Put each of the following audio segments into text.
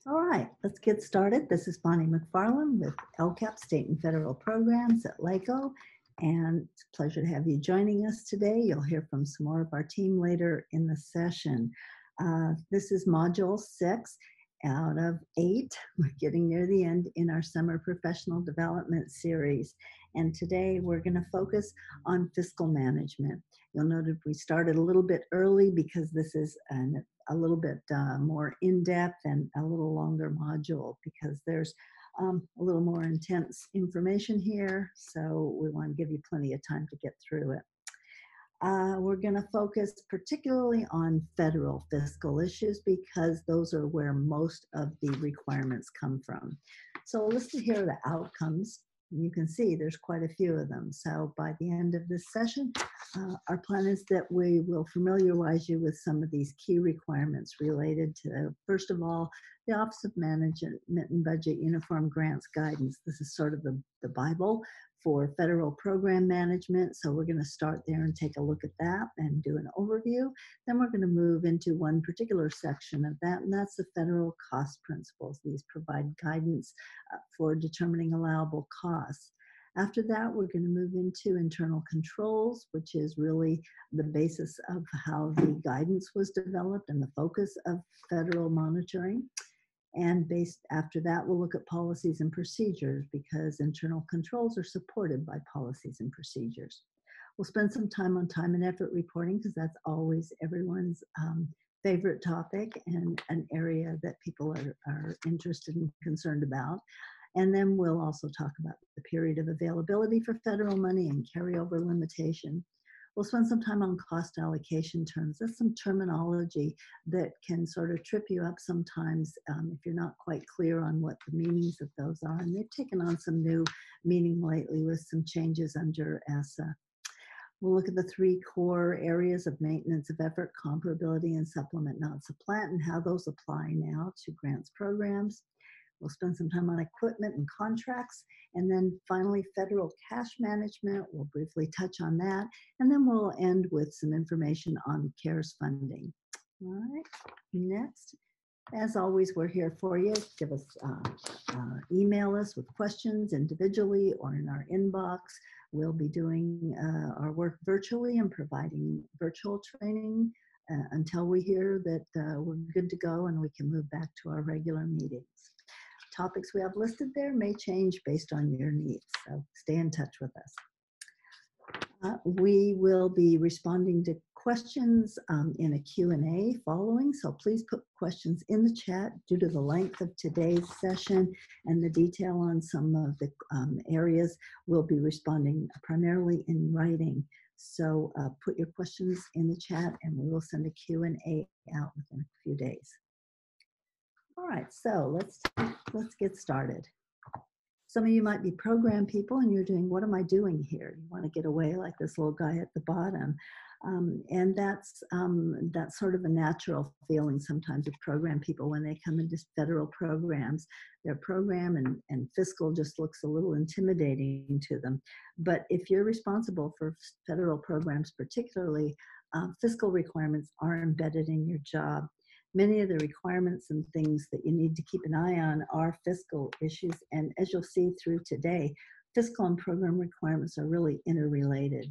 All right, let's get started. This is Bonnie McFarland with LCAP-State and Federal Programs at LACO, and it's a pleasure to have you joining us today. You'll hear from some more of our team later in the session. This is Module 6 out of 8. We're getting near the end in our Summer Professional Development Series, and today we're going to focus on fiscal management. You'll note we started a little bit early because this is a little bit more in-depth and a little longer module because there's a little more intense information here, so we want to give you plenty of time to get through it. We're going to focus particularly on federal fiscal issues because those are where most of the requirements come from. So listed here are the outcomes. You can see there's quite a few of them. So by the end of this session, our plan is that we will familiarize you with some of these key requirements related to, first of all, the Office of Management and Budget Uniform Grants Guidance. This is sort of the Bible for federal program management. So we're going to start there and take a look at that and do an overview. Then we're going to move into one particular section of that, and that's the federal cost principles. These provide guidance for determining allowable costs. After that, we're going to move into internal controls, which is really the basis of how the guidance was developed and the focus of federal monitoring. And after that, we'll look at policies and procedures because internal controls are supported by policies and procedures. We'll spend some time on time and effort reporting because that's always everyone's favorite topic and an area that people are interested and concerned about. And then we'll also talk about the period of availability for federal money and carryover limitation. We'll spend some time on cost allocation terms. That's some terminology that can sort of trip you up sometimes if you're not quite clear on what the meanings of those are. And they've taken on some new meaning lately with some changes under ESSA. We'll look at the 3 core areas of maintenance of effort, comparability, and supplement, not supplant, and how those apply now to grants programs. We'll spend some time on equipment and contracts. And then finally, federal cash management. We'll briefly touch on that. And then we'll end with some information on CARES funding. All right, next. As always, we're here for you. Give us, email us with questions individually or in our inbox. We'll be doing our work virtually and providing virtual training until we hear that we're good to go and we can move back to our regular meetings. Topics we have listed there may change based on your needs, so stay in touch with us. We will be responding to questions in a Q&A following, so please put questions in the chat. Due to the length of today's session and the detail on some of the areas, we'll be responding primarily in writing. So put your questions in the chat and we will send a Q&A out within a few days. All right, so let's get started. Some of you might be program people and you're doing, what am I doing here? You want to get away like this little guy at the bottom. And that's sort of a natural feeling sometimes of program people when they come into federal programs. Their program and fiscal just looks a little intimidating to them. But if you're responsible for federal programs particularly, fiscal requirements are embedded in your job. Many of the requirements and things that you need to keep an eye on are fiscal issues. And as you'll see through today, fiscal and program requirements are really interrelated.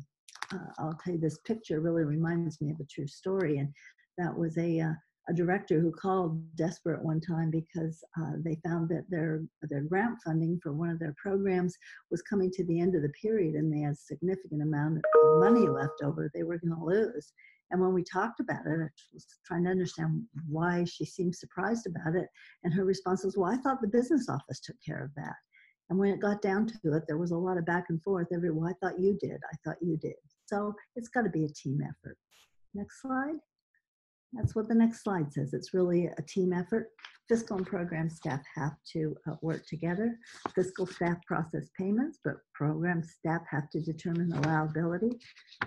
I'll tell you, this picture really reminds me of a true story. And that was a director who called desperate one time because they found that their grant funding for one of their programs was coming to the end of the period and they had a significant amount of money left over they were going to lose. And when we talked about it, I was trying to understand why she seemed surprised about it. And her response was, well, I thought the business office took care of that. And when it got down to it, there was a lot of back and forth. Well, I thought you did. I thought you did. So it's got to be a team effort. Next slide. That's what the next slide says. It's really a team effort. Fiscal and program staff have to work together. Fiscal staff process payments, but program staff have to determine allowability.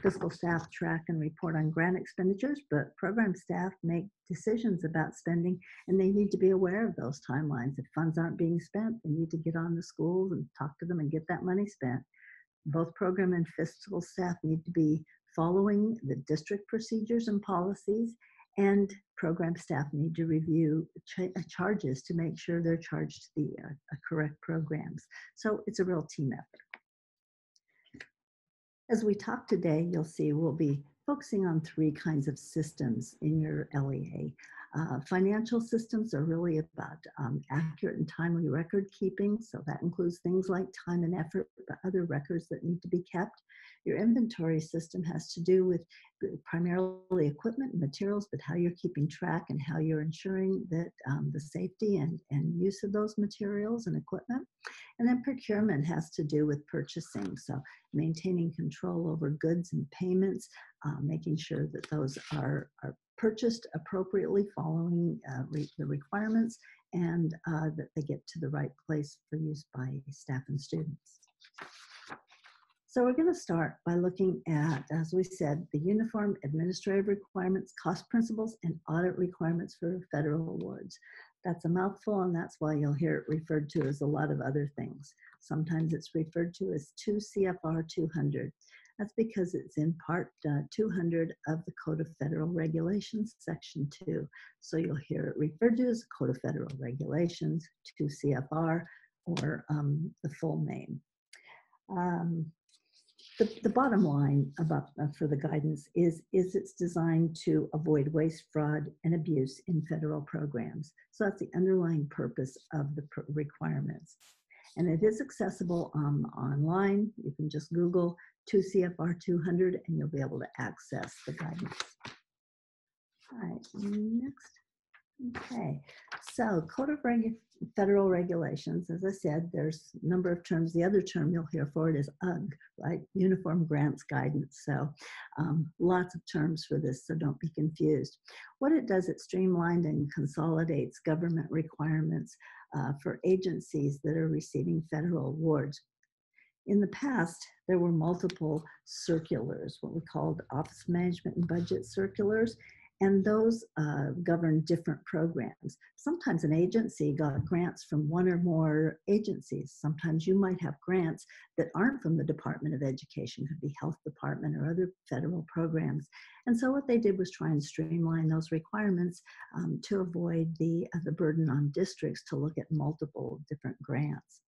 Fiscal staff track and report on grant expenditures, but program staff make decisions about spending, and they need to be aware of those timelines. If funds aren't being spent, they need to get on the schools and talk to them and get that money spent. Both program and fiscal staff need to be following the district procedures and policies, And program staff need to review charges to make sure they're charged the correct programs. So it's a real team effort. As we talk today, you'll see we'll be focusing on 3 kinds of systems in your LEA. Financial systems are really about accurate and timely record keeping. So that includes things like time and effort, but other records that need to be kept. Your inventory system has to do with primarily equipment and materials, but how you're keeping track and how you're ensuring that the safety and use of those materials and equipment. And then procurement has to do with purchasing. So maintaining control over goods and payments, making sure that those are purchased appropriately, following the requirements, and that they get to the right place for use by staff and students. So we're going to start by looking at, as we said, the uniform administrative requirements, cost principles, and audit requirements for federal awards. That's a mouthful, and that's why you'll hear it referred to as a lot of other things. Sometimes it's referred to as 2 CFR 200. That's because it's in part 200 of the Code of Federal Regulations, Section 2. So you'll hear it referred to as Code of Federal Regulations, 2 CFR, or the full name. The bottom line about for the guidance is it's designed to avoid waste, fraud, and abuse in federal programs. So that's the underlying purpose of the requirements. And it is accessible online. You can just Google 2 CFR 200 and you'll be able to access the guidance. All right, next. Okay, so Code of Federal Regulations, as I said, there's a number of terms. The other term you'll hear for it is UGG, right? Uniform Grants Guidance. So lots of terms for this, so don't be confused. What it does, it streamlines and consolidates government requirements for agencies that are receiving federal awards. In the past, there were multiple circulars, what we called Office Management and Budget Circulars, and those govern different programs. Sometimes an agency got grants from 1 or more agencies. Sometimes you might have grants that aren't from the Department of Education, could be Health Department or other federal programs. And so what they did was try and streamline those requirements to avoid the burden on districts to look at multiple different grants.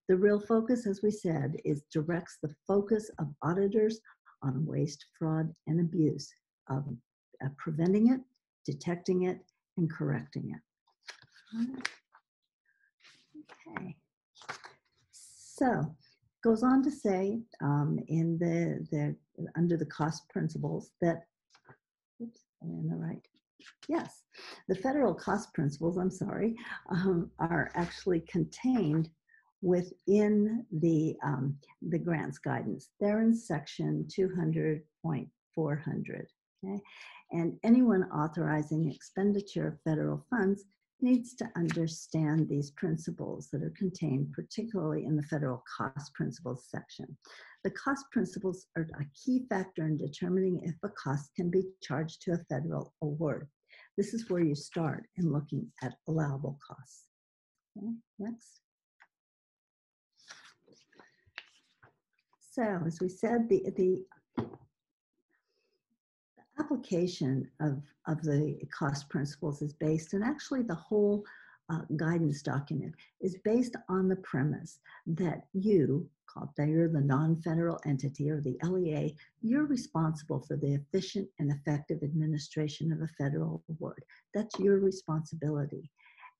The real focus, as we said, directs the focus of auditors on waste, fraud, and abuse, preventing it, detecting it, and correcting it. Okay. So, goes on to say in under the cost principles that, oops, am I in the right? Yes, the federal cost principles, I'm sorry, are actually contained within the grants guidance. They're in section 200.400. Okay? And anyone authorizing expenditure of federal funds needs to understand these principles that are contained particularly in the federal cost principles section. The cost principles are a key factor in determining if a cost can be charged to a federal award. This is where you start in looking at allowable costs. Okay, next. So as we said, the application of the cost principles is based, and actually the whole guidance document is based on the premise that you're the non-federal entity, or the LEA, you're responsible for the efficient and effective administration of a federal award. That's your responsibility.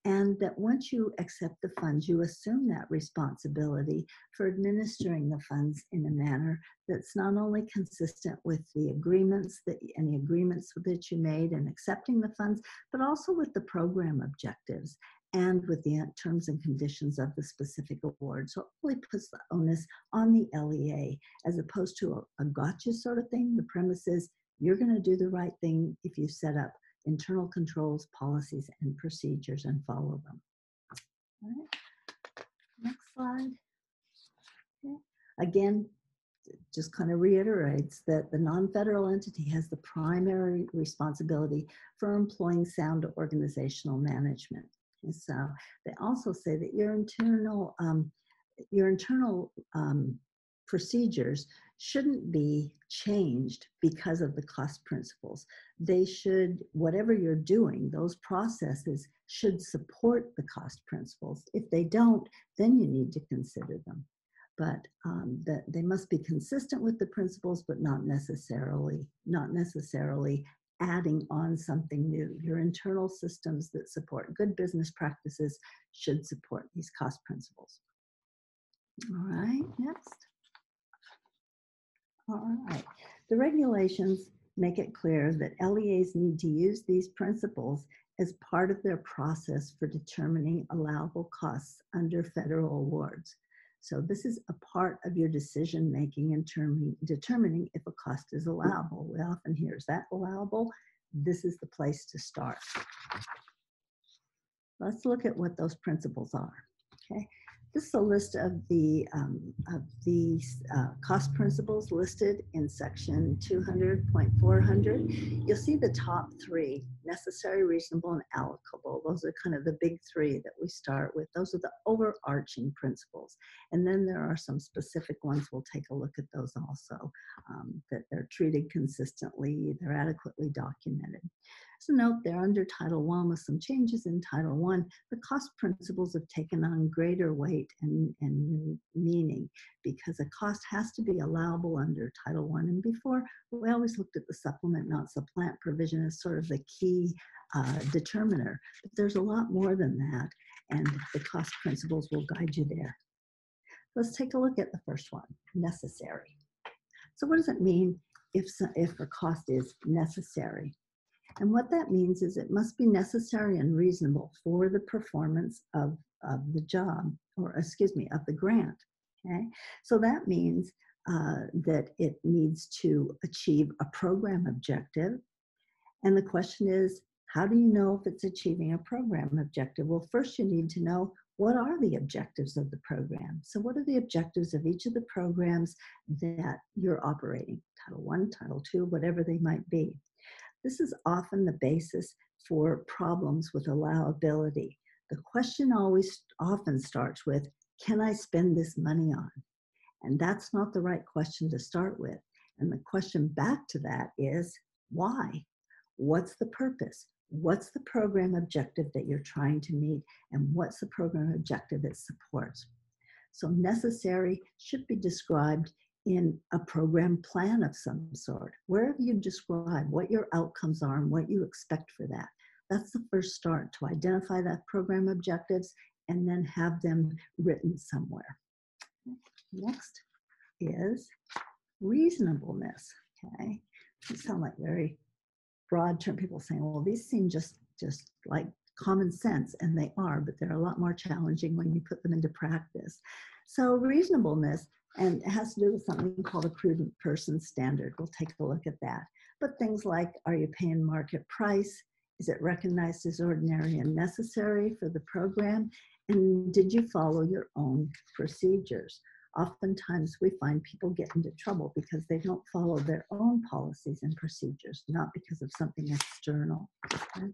And that once you accept the funds, you assume that responsibility for administering the funds in a manner that's not only consistent with the agreements that you made in accepting the funds, but also with the program objectives and with the terms and conditions of the specific award. So it really puts the onus on the LEA as opposed to a gotcha sort of thing. The premise is you're going to do the right thing if you set up internal controls, policies, and procedures and follow them. All right. Next slide. Okay. Again, just kind of reiterates that the non-federal entity has the primary responsibility for employing sound organizational management. And so they also say that your internal procedures shouldn't be changed because of the cost principles. They should, whatever you're doing, those processes should support the cost principles. If they don't, then you need to consider them. But they must be consistent with the principles, but not necessarily adding on something new. Your internal systems that support good business practices should support these cost principles. All right, next. All right, the regulations make it clear that LEAs need to use these principles as part of their process for determining allowable costs under federal awards. So this is a part of your decision making in determining if a cost is allowable. We often hear, is that allowable? This is the place to start. Let's look at what those principles are. Okay, this is a list of the cost principles listed in section 200.400. You'll see the top three: necessary, reasonable, and allocable. Those are kind of the big three that we start with. Those are the overarching principles. And then there are some specific ones. We'll take a look at those also, that they're treated consistently, they're adequately documented. So note there under Title I, with some changes in Title I, the cost principles have taken on greater weight and new meaning, because a cost has to be allowable under Title I. And before, we always looked at the supplement, not supplant provision as sort of the key determiner. But there's a lot more than that, and the cost principles will guide you there. Let's take a look at the first one, necessary. So what does it mean if a cost is necessary? And what that means is it must be necessary and reasonable for the performance of the job, or excuse me, of the grant. Okay, so that means that it needs to achieve a program objective. And the question is, how do you know if it's achieving a program objective? Well, first you need to know, what are the objectives of the program? So what are the objectives of each of the programs that you're operating? Title I, Title II, whatever they might be. This is often the basis for problems with allowability. The question often starts with, can I spend this money on? And that's not the right question to start with. And the question back to that is, why? What's the purpose? What's the program objective that you're trying to meet? And what's the program objective it supports? So necessary should be described in a program plan of some sort. Wherever you describe what your outcomes are and what you expect for that. That's the first start, to identify that program objectives and then have them written somewhere. Next is reasonableness. Okay, these sound like very broad term. People saying, well, these seem just like common sense, and they are, but they're a lot more challenging when you put them into practice. So reasonableness, and it has to do with something called a prudent person standard. We'll take a look at that. But things like, are you paying market price? Is it recognized as ordinary and necessary for the program? And did you follow your own procedures? Oftentimes we find people get into trouble because they don't follow their own policies and procedures, not because of something external. Okay?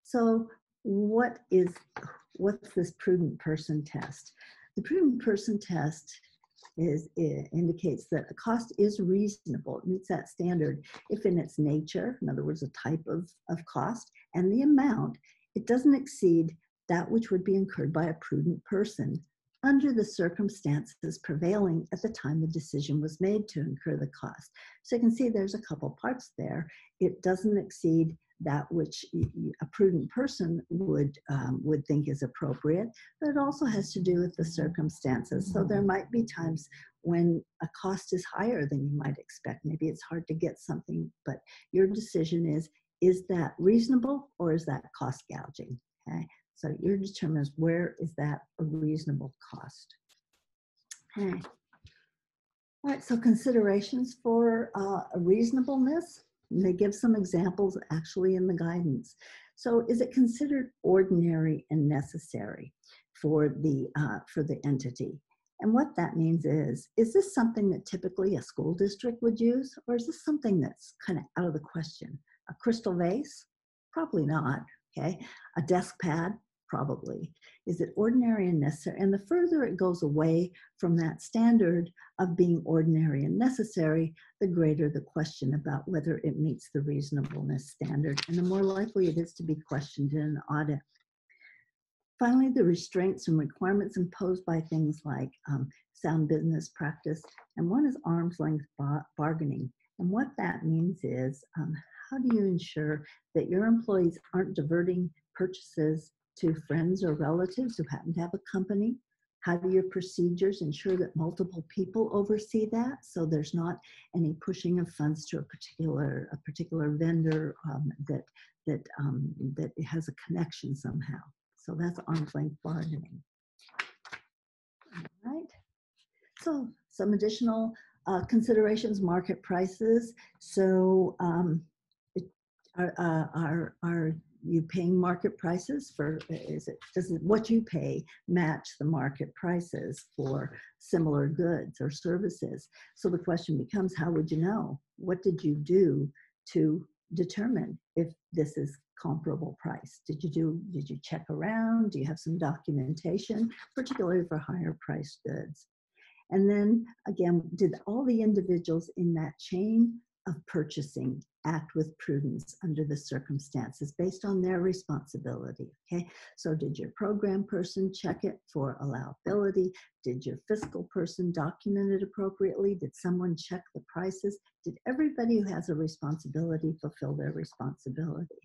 So what's this prudent person test? The prudent person test indicates that a cost is reasonable. It meets that standard if in its nature, in other words, a type of cost, and the amount, it doesn't exceed that which would be incurred by a prudent person under the circumstances prevailing at the time the decision was made to incur the cost. So you can see there's a couple parts there. It doesn't exceed that which a prudent person would think is appropriate, but it also has to do with the circumstances. So there might be times when a cost is higher than you might expect. Maybe it's hard to get something, but your decision is that reasonable or is that cost gouging? Okay, so your determination is, where is that a reasonable cost? Okay. All right, so considerations for reasonableness. And they give some examples actually in the guidance. So is it considered ordinary and necessary for the entity? And what that means is this something that typically a school district would use, or is this something that's kind of out of the question? A crystal vase? Probably not, okay? A desk pad? probably. Is it ordinary and necessary? And the further it goes away from that standard of being ordinary and necessary, the greater the question about whether it meets the reasonableness standard, and the more likely it is to be questioned in an audit. Finally, the restraints and requirements imposed by things like sound business practice, and one is arm's length bargaining. And what that means is, how do you ensure that your employees aren't diverting purchases to friends or relatives who happen to have a company? How do your procedures ensure that multiple people oversee that, so there's not any pushing of funds to a particular vendor that has a connection somehow? So that's arm's length bargaining. All right. So some additional considerations: market prices. So are you paying market prices for? Does what you pay match the market prices for similar goods or services? So the question becomes, how would you know? What did you do to determine if this is comparable price? Did you check around? Do you have some documentation, particularly for higher priced goods? And then again, did all the individuals in that chain of purchasing act with prudence under the circumstances based on their responsibility? Okay, so did your program person check it for allowability? Did your fiscal person document it appropriately? Did someone check the prices? Did everybody who has a responsibility fulfill their responsibility?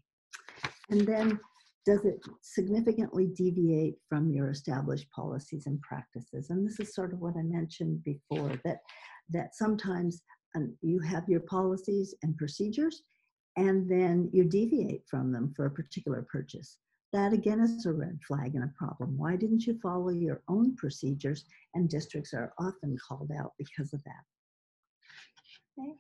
And then, does it significantly deviate from your established policies and practices? And this is sort of what I mentioned before, that sometimes you have your policies and procedures, and then you deviate from them for a particular purchase. That again is a red flag and a problem. Why didn't you follow your own procedures? And districts are often called out because of that. Okay.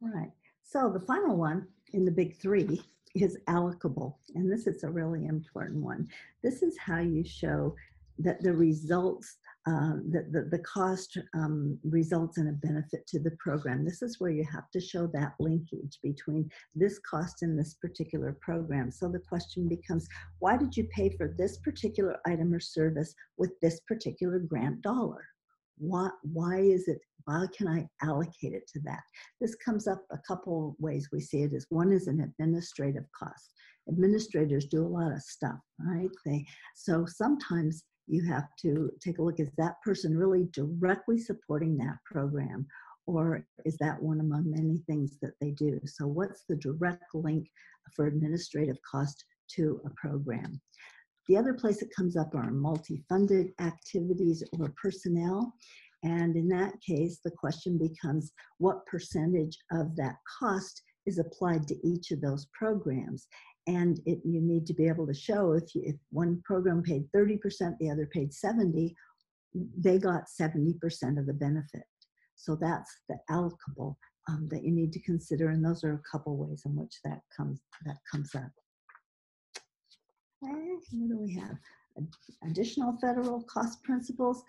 All right. So the final one in the big three is allocable, and this is a really important one. This is how you show that the results, the cost results in a benefit to the program. This is where you have to show that linkage between this cost and this particular program. So the question becomes, why did you pay for this particular item or service with this particular grant dollar? Why is it? Why can I allocate it to that? This comes up a couple ways we see it. One is an administrative cost. Administrators do a lot of stuff, right? So sometimes you have to take a look, is that person really directly supporting that program? Or is that one among many things that they do? So what's the direct link for administrative cost to a program? The other place it comes up are multi-funded activities or personnel. And in that case, the question becomes, what percentage of that cost is applied to each of those programs? And you need to be able to show if one program paid 30%, the other paid 70%, they got 70% of the benefit. So that's the allocable that you need to consider. And those are a couple ways in which that comes up. Okay, what do we have? Additional federal cost principles,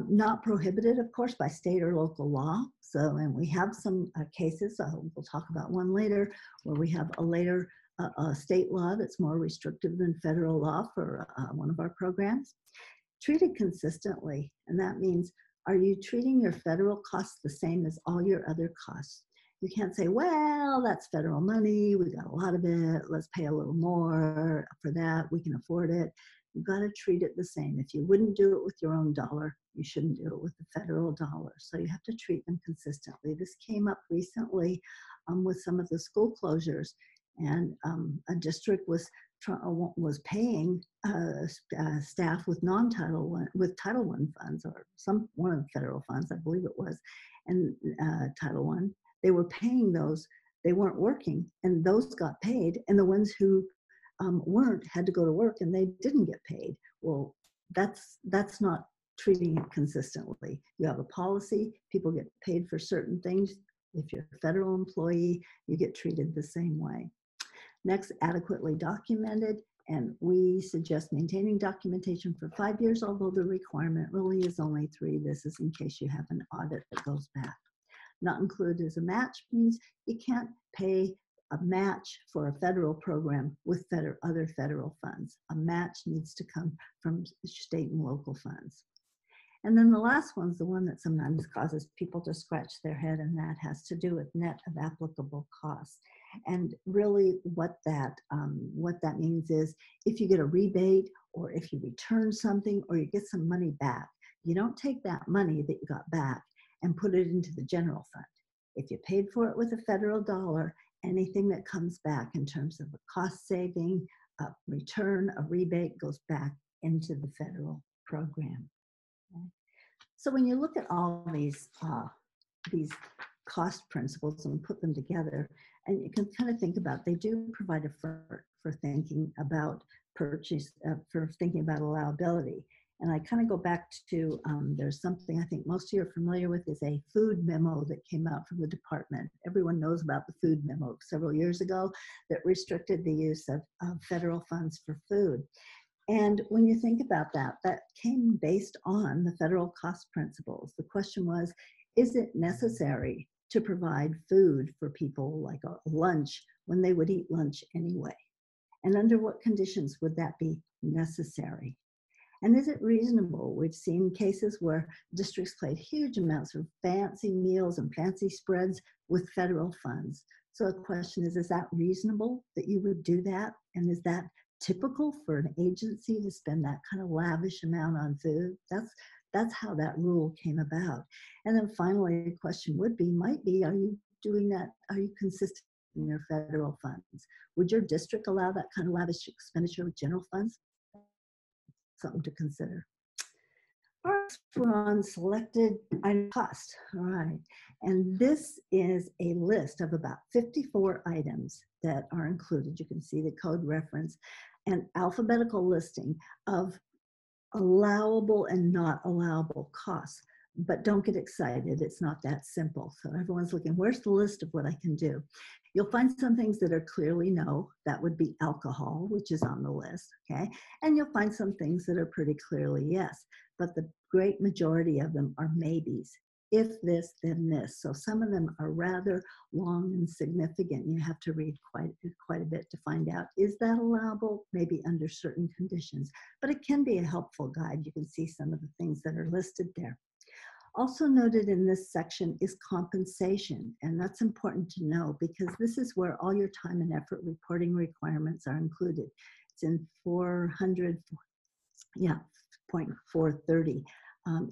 not prohibited, of course, by state or local law. So, and we have some cases, we'll talk about one later, where we have a state law that's more restrictive than federal law for one of our programs. Treated consistently, and that means, are you treating your federal costs the same as all your other costs? You can't say, well, that's federal money, we got a lot of it, let's pay a little more for that, we can afford it. You've got to treat it the same. If you wouldn't do it with your own dollar, you shouldn't do it with the federal dollar. So you have to treat them consistently. This came up recently with some of the school closures, and a district was paying staff with Title I funds, or one of the federal funds, I believe it was, and Title I. They were paying those, they weren't working, and those got paid, and the ones who weren't had to go to work and they didn't get paid. Well, that's not treating it consistently. You have a policy, people get paid for certain things. If you're a federal employee, you get treated the same way. Next, adequately documented, and we suggest maintaining documentation for 5 years, although the requirement really is only 3. This is in case you have an audit that goes back. Not included as a match means you can't pay a match for a federal program with other federal funds. A match needs to come from state and local funds. And then the last one's the one that sometimes causes people to scratch their head, and that has to do with net of applicable costs. And really what that means is if you get a rebate or if you return something or you get some money back, you don't take that money that you got back and put it into the general fund. If you paid for it with a federal dollar, anything that comes back in terms of a cost saving, a return, a rebate goes back into the federal program. Okay. So when you look at all these cost principles and put them together, and you can kind of think about, they do provide a framework for thinking about purchase, for thinking about allowability. And I kind of go back to, there's something I think most of you are familiar with, is a food memo that came out from the department. Everyone knows about the food memo several years ago that restricted the use of federal funds for food. And when you think about that, that came based on the federal cost principles. The question was, is it necessary to provide food for people, like a lunch, when they would eat lunch anyway? And under what conditions would that be necessary? And is it reasonable? We've seen cases where districts paid huge amounts of fancy meals and fancy spreads with federal funds. So the question is that reasonable that you would do that? And is that typical for an agency to spend that kind of lavish amount on food? That's how that rule came about. And then finally, the question might be, are you doing that? Are you consistent in your federal funds? Would your district allow that kind of lavish expenditure with general funds? Something to consider. All right, we're on selected item cost. All right, and this is a list of about 54 items that are included. You can see the code reference and alphabetical listing of allowable and not allowable costs. But don't get excited, it's not that simple. So everyone's looking, where's the list of what I can do? You'll find some things that are clearly no, that would be alcohol, which is on the list, okay? And you'll find some things that are pretty clearly yes, but the great majority of them are maybes. If this, then this. So some of them are rather long and significant. You have to read quite a bit to find out, is that allowable? Maybe under certain conditions, but it can be a helpful guide. You can see some of the things that are listed there. Also noted in this section is compensation, and that's important to know because this is where all your time and effort reporting requirements are included. It's in 400.430.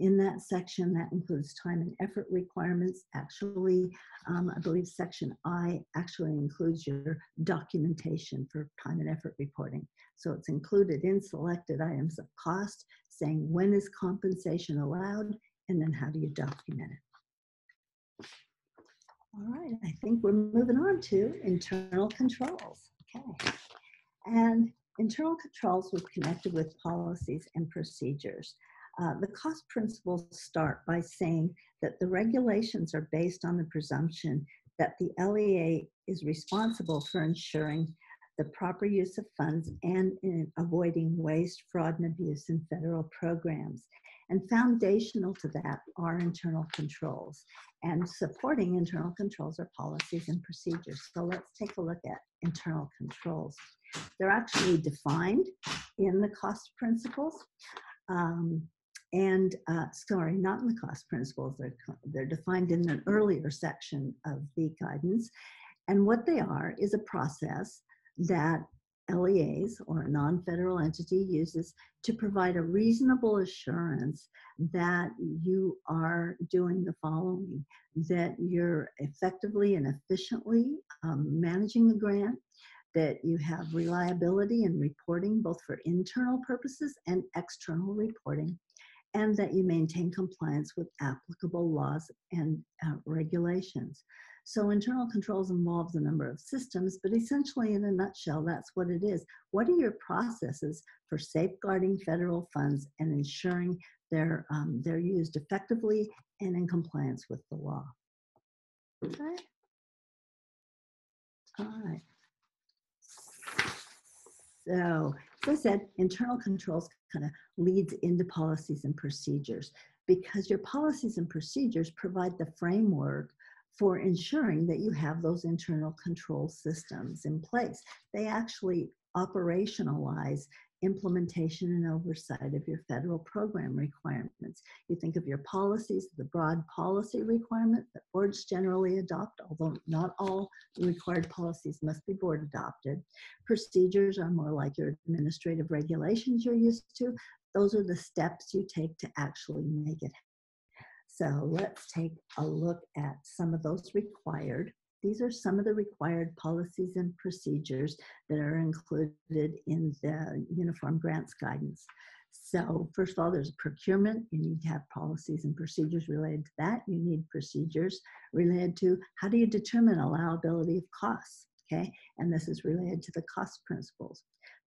In that section, that includes time and effort requirements. Actually, I believe section I actually includes your documentation for time and effort reporting. So it's included in selected items of cost, saying when is compensation allowed, and then how do you document it? All right, I think we're moving on to internal controls. Okay, and internal controls were connected with policies and procedures. The cost principles start by saying that the regulations are based on the presumption that the LEA is responsible for ensuring the proper use of funds and in avoiding waste, fraud, and abuse in federal programs. And foundational to that are internal controls. And supporting internal controls are policies and procedures. So let's take a look at internal controls. They're actually defined in the cost principles. Sorry, not in the cost principles. They're defined in an earlier section of the guidance. And what they are is a process that LEAs, or a non-federal entity, uses to provide a reasonable assurance that you are doing the following, that you're effectively and efficiently managing the grant, that you have reliability in reporting both for internal purposes and external reporting, and that you maintain compliance with applicable laws and regulations. So internal controls involves a number of systems, but essentially in a nutshell, that's what it is. What are your processes for safeguarding federal funds and ensuring they're used effectively and in compliance with the law? Okay. All right. So, as I said, internal controls kind of leads into policies and procedures because your policies and procedures provide the framework for ensuring that you have those internal control systems in place. They actually operationalize implementation and oversight of your federal program requirements. You think of your policies, the broad policy requirement that boards generally adopt, although not all required policies must be board adopted. Procedures are more like your administrative regulations you're used to. Those are the steps you take to actually make it. So let's take a look at some of those required. These are some of the required policies and procedures that are included in the Uniform Grants Guidance. So first of all, there's procurement. You need to have policies and procedures related to that. You need procedures related to how do you determine allowability of costs, okay? And this is related to the cost principles.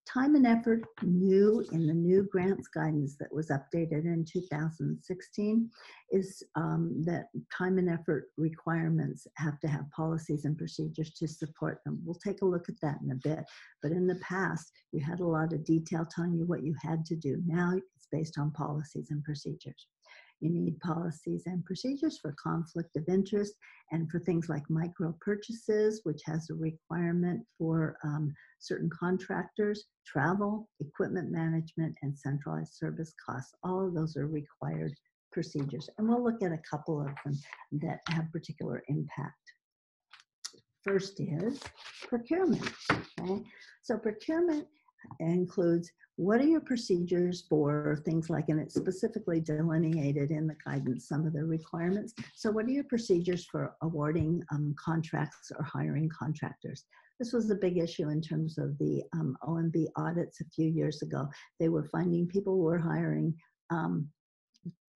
Time and effort, new in the new grants guidance that was updated in 2016, is that time and effort requirements have to have policies and procedures to support them. We'll take a look at that in a bit. But in the past, you had a lot of detail telling you what you had to do. Now it's based on policies and procedures. You need policies and procedures for conflict of interest and for things like micro purchases, which has a requirement for certain contractors, travel, equipment management, and centralized service costs. All of those are required procedures. And we'll look at a couple of them that have particular impact. First is procurement, okay? So procurement includes what are your procedures for things like, and it's specifically delineated in the guidance, some of the requirements. So what are your procedures for awarding contracts or hiring contractors? This was a big issue in terms of the OMB audits a few years ago. They were finding people were hiring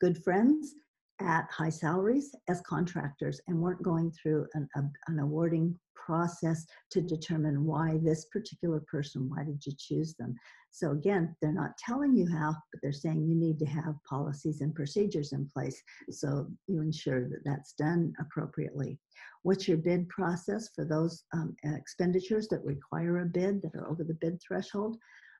good friends at high salaries as contractors and weren't going through an awarding process to determine why this particular person, why did you choose them? So again, they're not telling you how, but they're saying you need to have policies and procedures in place so you ensure that that's done appropriately. What's your bid process for those expenditures that require a bid, that are over the bid threshold?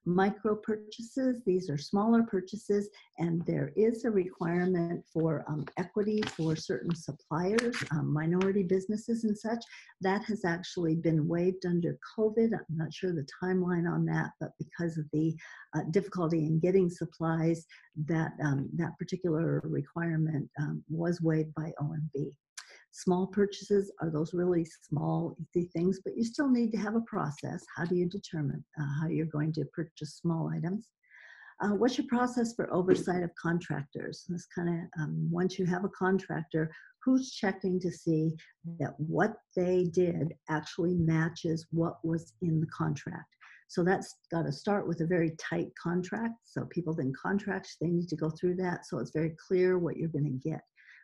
Micro purchases, these are smaller purchases, and there is a requirement for equity for certain suppliers, minority businesses and such. That has actually been waived under COVID. I'm not sure the timeline on that, but because of the difficulty in getting supplies, that particular requirement was waived by OMB. Small purchases are those really small, easy things, but you still need to have a process. How do you determine how you're going to purchase small items? What's your process for oversight of contractors? This kind of, once you have a contractor, who's checking to see that what they did actually matches what was in the contract? So that's got to start with a very tight contract. So people in contracts, they need to go through that so it's very clear what you're going to get.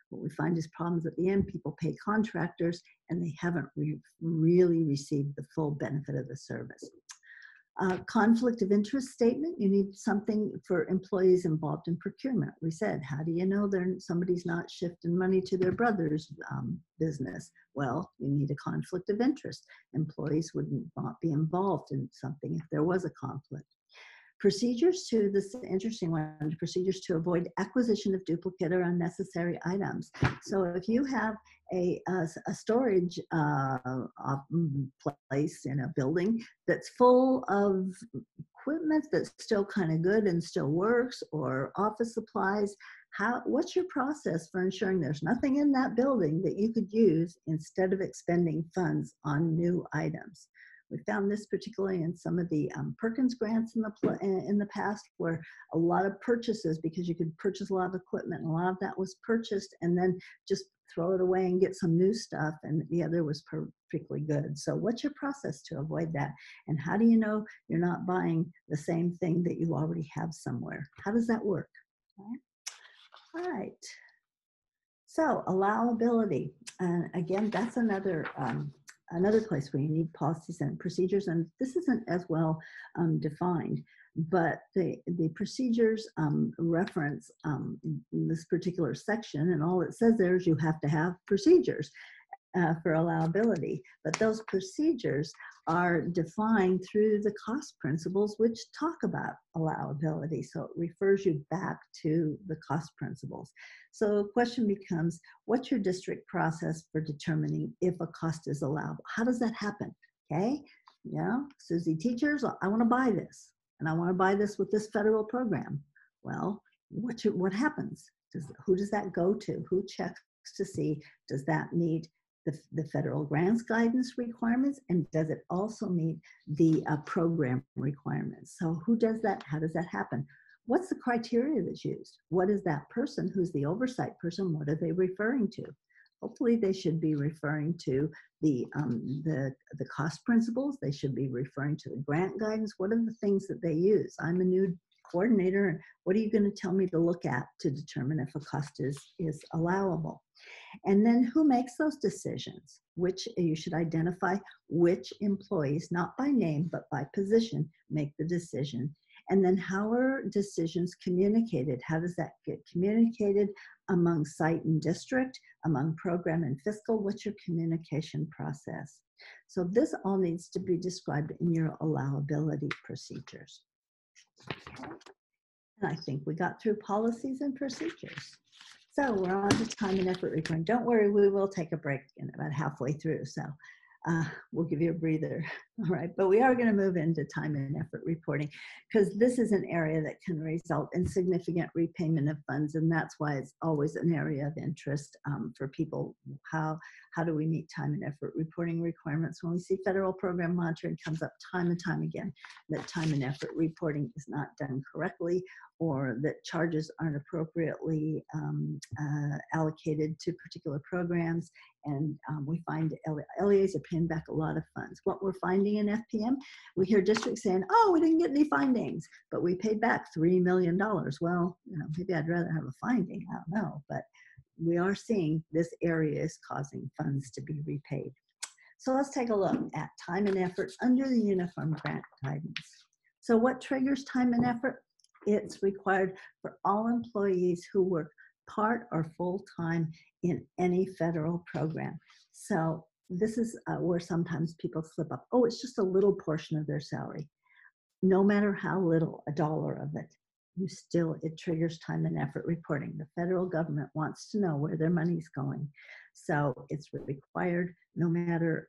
What we find is problems at the end. People pay contractors and they haven't really received the full benefit of the service. Conflict of interest statement, you need something for employees involved in procurement. We said, how do you know somebody's not shifting money to their brother's business? Well, you need a conflict of interest. Employees would not be involved in something if there was a conflict. Procedures to, this is an interesting one, procedures to avoid acquisition of duplicate or unnecessary items. So if you have a storage place in a building that's full of equipment that's still kind of good and still works, or office supplies, what's your process for ensuring there's nothing in that building that you could use instead of expending funds on new items? We found this particularly in some of the Perkins grants in the past, where a lot of purchases, because you could purchase a lot of equipment, and a lot of that was purchased and then just throw it away and get some new stuff, and the other was particularly good. So what's your process to avoid that? And how do you know you're not buying the same thing that you already have somewhere? How does that work? All right. So allowability, again, that's another place where you need policies and procedures, and this isn't as well defined, but the procedures reference this particular section, and all it says there is you have to have procedures. for allowability. But those procedures are defined through the cost principles, which talk about allowability. So it refers you back to the cost principles. So the question becomes, what's your district process for determining if a cost is allowable? How does that happen? Okay, yeah, Susie teachers, I want to buy this, and I want to buy this with this federal program. Well, what happens? Who does that go to? Who checks to see, does that meet the federal grants guidance requirements, and does it also meet the program requirements? So who does that? How does that happen? What's the criteria that's used? What is that person who's the oversight person? What are they referring to? Hopefully they should be referring to the cost principles. They should be referring to the grant guidance. What are the things that they use? I'm a new coordinator, and what are you going to tell me to look at to determine if a cost is allowable? And then who makes those decisions? Which you should identify which employees, not by name, but by position, make the decision. And then how are decisions communicated? How does that get communicated among site and district, among program and fiscal? What's your communication process? So this all needs to be described in your allowability procedures. Okay. And I think we got through policies and procedures. So we're on to time and effort reporting. Don't worry, we will take a break in about halfway through. So we'll give you a breather. All right, but we are going to move into time and effort reporting, because this is an area that can result in significant repayment of funds, and that's why it's always an area of interest for people. How do we meet time and effort reporting requirements? When we see federal program monitoring comes up time and time again, that time and effort reporting is not done correctly, or that charges aren't appropriately allocated to particular programs. And we find LEAs are paying back a lot of funds. What we're finding in FPM, we hear districts saying, oh, we didn't get any findings, but we paid back $3 million. Well, you know, maybe I'd rather have a finding, I don't know, but we are seeing this area is causing funds to be repaid. So let's take a look at time and effort under the Uniform Grant Guidance. So what triggers time and effort? It's required for all employees who work part or full-time in any federal program. So this is where sometimes people slip up. Oh, it's just a little portion of their salary. No matter how little, $1 of it, it triggers time and effort reporting. The federal government wants to know where their money's going. So it's required no matter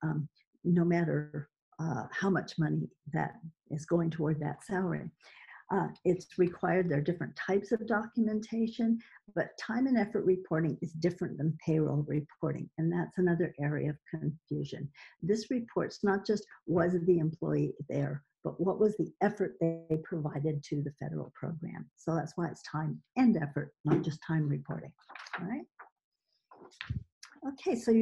how much money that is going toward that salary. It's required. There are different types of documentation, but time and effort reporting is different than payroll reporting, and that's another area of confusion. This reports not just was the employee there, but what was the effort they provided to the federal program. So that's why it's time and effort, not just time reporting. All right. Okay, so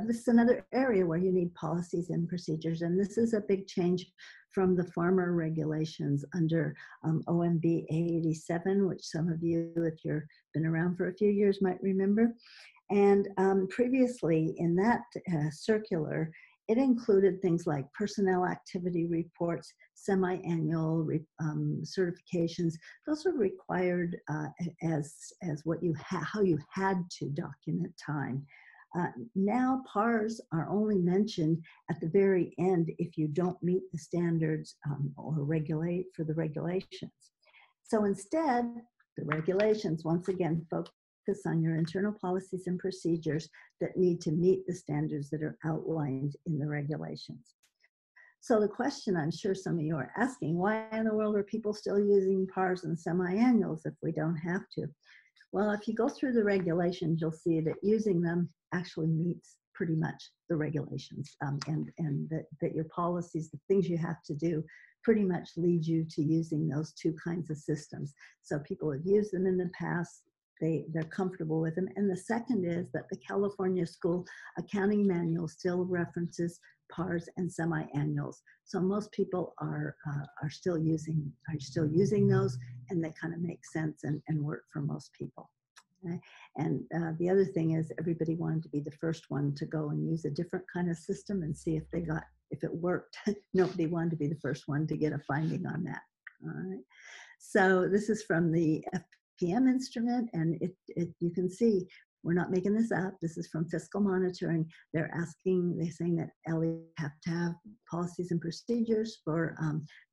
this is another area where you need policies and procedures, and this is a big change from the former regulations under OMB A87, which some of you, if you've been around for a few years, might remember. And previously in that circular, it included things like personnel activity reports, semi-annual certifications. Those are required as how you had to document time. Now PARs are only mentioned at the very end if you don't meet the standards or regulate for the regulations. So instead, the regulations once again focus on your internal policies and procedures that need to meet the standards that are outlined in the regulations. So the question I'm sure some of you are asking, why in the world are people still using PARs and semi-annuals if we don't have to? Well, if you go through the regulations, you'll see that using them actually meets pretty much the regulations, and that your policies, the things you have to do, pretty much lead you to using those two kinds of systems. So people have used them in the past, they're comfortable with them. And the second is that the California School Accounting Manual still references PARs and semi-annuals. So most people are still using those, and they kind of make sense and work for most people. Okay? And the other thing is everybody wanted to be the first one to go and use a different kind of system and see if it worked. Nobody wanted to be the first one to get a finding on that. All right. So this is from the FPM instrument, and you can see we're not making this up. This is from Fiscal Monitoring. They're saying that LE have to have policies and procedures for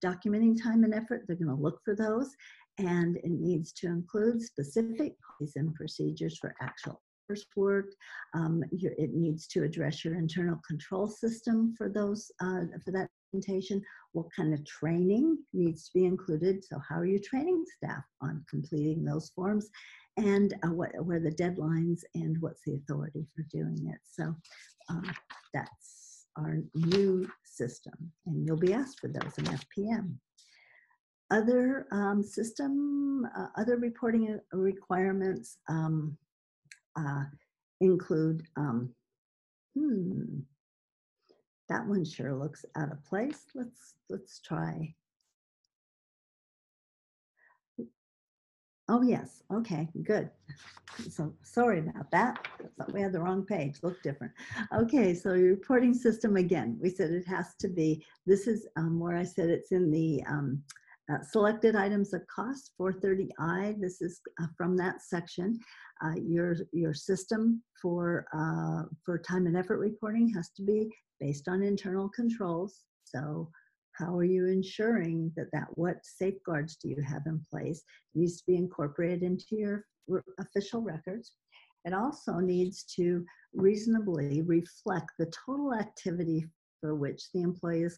documenting time and effort. They're going to look for those. And it needs to include specific policies and procedures for actual work. It needs to address your internal control system for those for that documentation. What kind of training needs to be included? So how are you training staff on completing those forms? And what are the deadlines and what's the authority for doing it? So that's our new system, and you'll be asked for those in FPM. Other other reporting requirements include, that one sure looks out of place. Let's try. Oh yes, okay, good. So sorry about that. We had the wrong page, looked different. Okay, so your reporting system, again, we said it has to be, this is where I said it's in the selected items of cost, 430I. This is from that section. Your system for time and effort reporting has to be based on internal controls. So how are you ensuring that what safeguards do you have in place? It needs to be incorporated into your official records. It also needs to reasonably reflect the total activity for which the employee is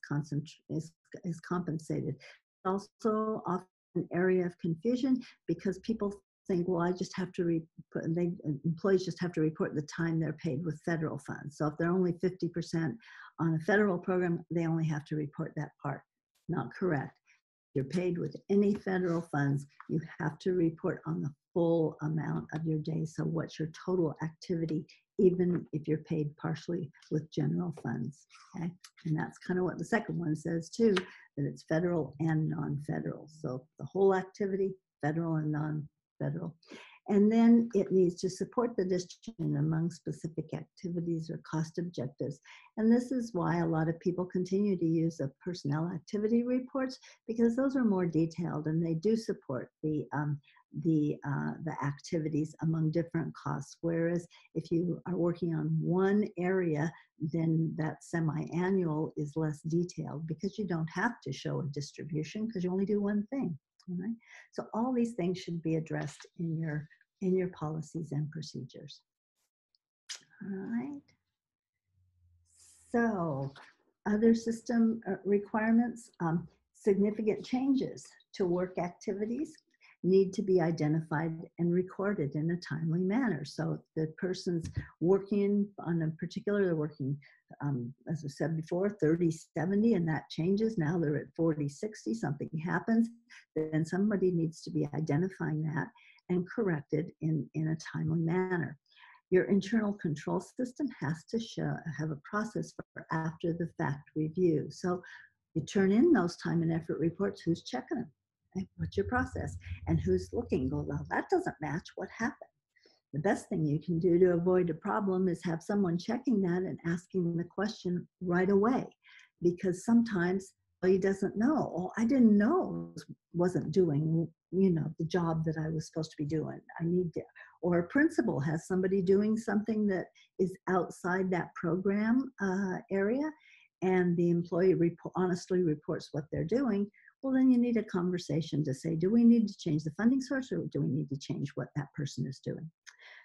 compensated. Also often an area of confusion because people think, well, I just have to employees just have to report the time they're paid with federal funds. So if they're only 50% on a federal program, they only have to report that part. Not correct. If you're paid with any federal funds, you have to report on the full amount of your day. So what's your total activity, even if you're paid partially with general funds, okay? And that's kind of what the second one says too, that it's federal and non-federal. So the whole activity, federal and non-federal. And then it needs to support the distinction among specific activities or cost objectives. And this is why a lot of people continue to use the personnel activity reports, because those are more detailed and they do support the activities among different costs. Whereas if you are working on one area, then that semi-annual is less detailed because you don't have to show a distribution because you only do one thing. All right? So all these things should be addressed in your policies and procedures. All right. So other system requirements, significant changes to work activities need to be identified and recorded in a timely manner. So if the person's working on a particular, they're working, as I said before, 30/70, and that changes. Now they're at 40/60, something happens, then somebody needs to be identifying that and corrected in a timely manner. Your internal control system has to have a process for after the fact review. So you turn in those time and effort reports, who's checking them? Okay, what's your process? And who's looking? Go, well, that doesn't match. What happened? The best thing you can do to avoid a problem is have someone checking that and asking the question right away. Because sometimes he doesn't know. Oh, I didn't know I wasn't doing, the job that I was supposed to be doing. I need to, or a principal has somebody doing something that is outside that program area, and the employee honestly reports what they're doing. Well, then you need a conversation to say, do we need to change the funding source, or do we need to change what that person is doing?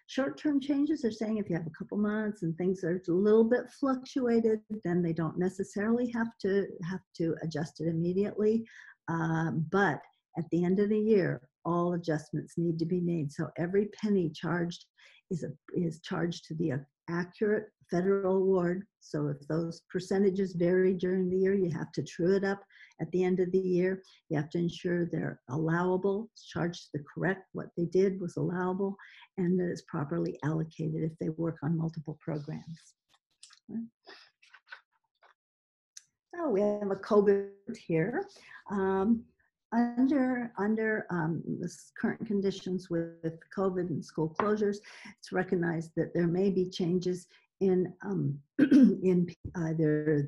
Short-term changes are saying if you have a couple months and things are a little bit fluctuated, then they don't necessarily have to adjust it immediately. But at the end of the year, all adjustments need to be made. So every penny charged is charged to the accurate federal award. So if those percentages vary during the year, you have to true it up at the end of the year. You have to ensure they're allowable, charged the correct, what they did was allowable, and that it's properly allocated if they work on multiple programs. So we have a COVID here. Under this current conditions with COVID and school closures, it's recognized that there may be changes in either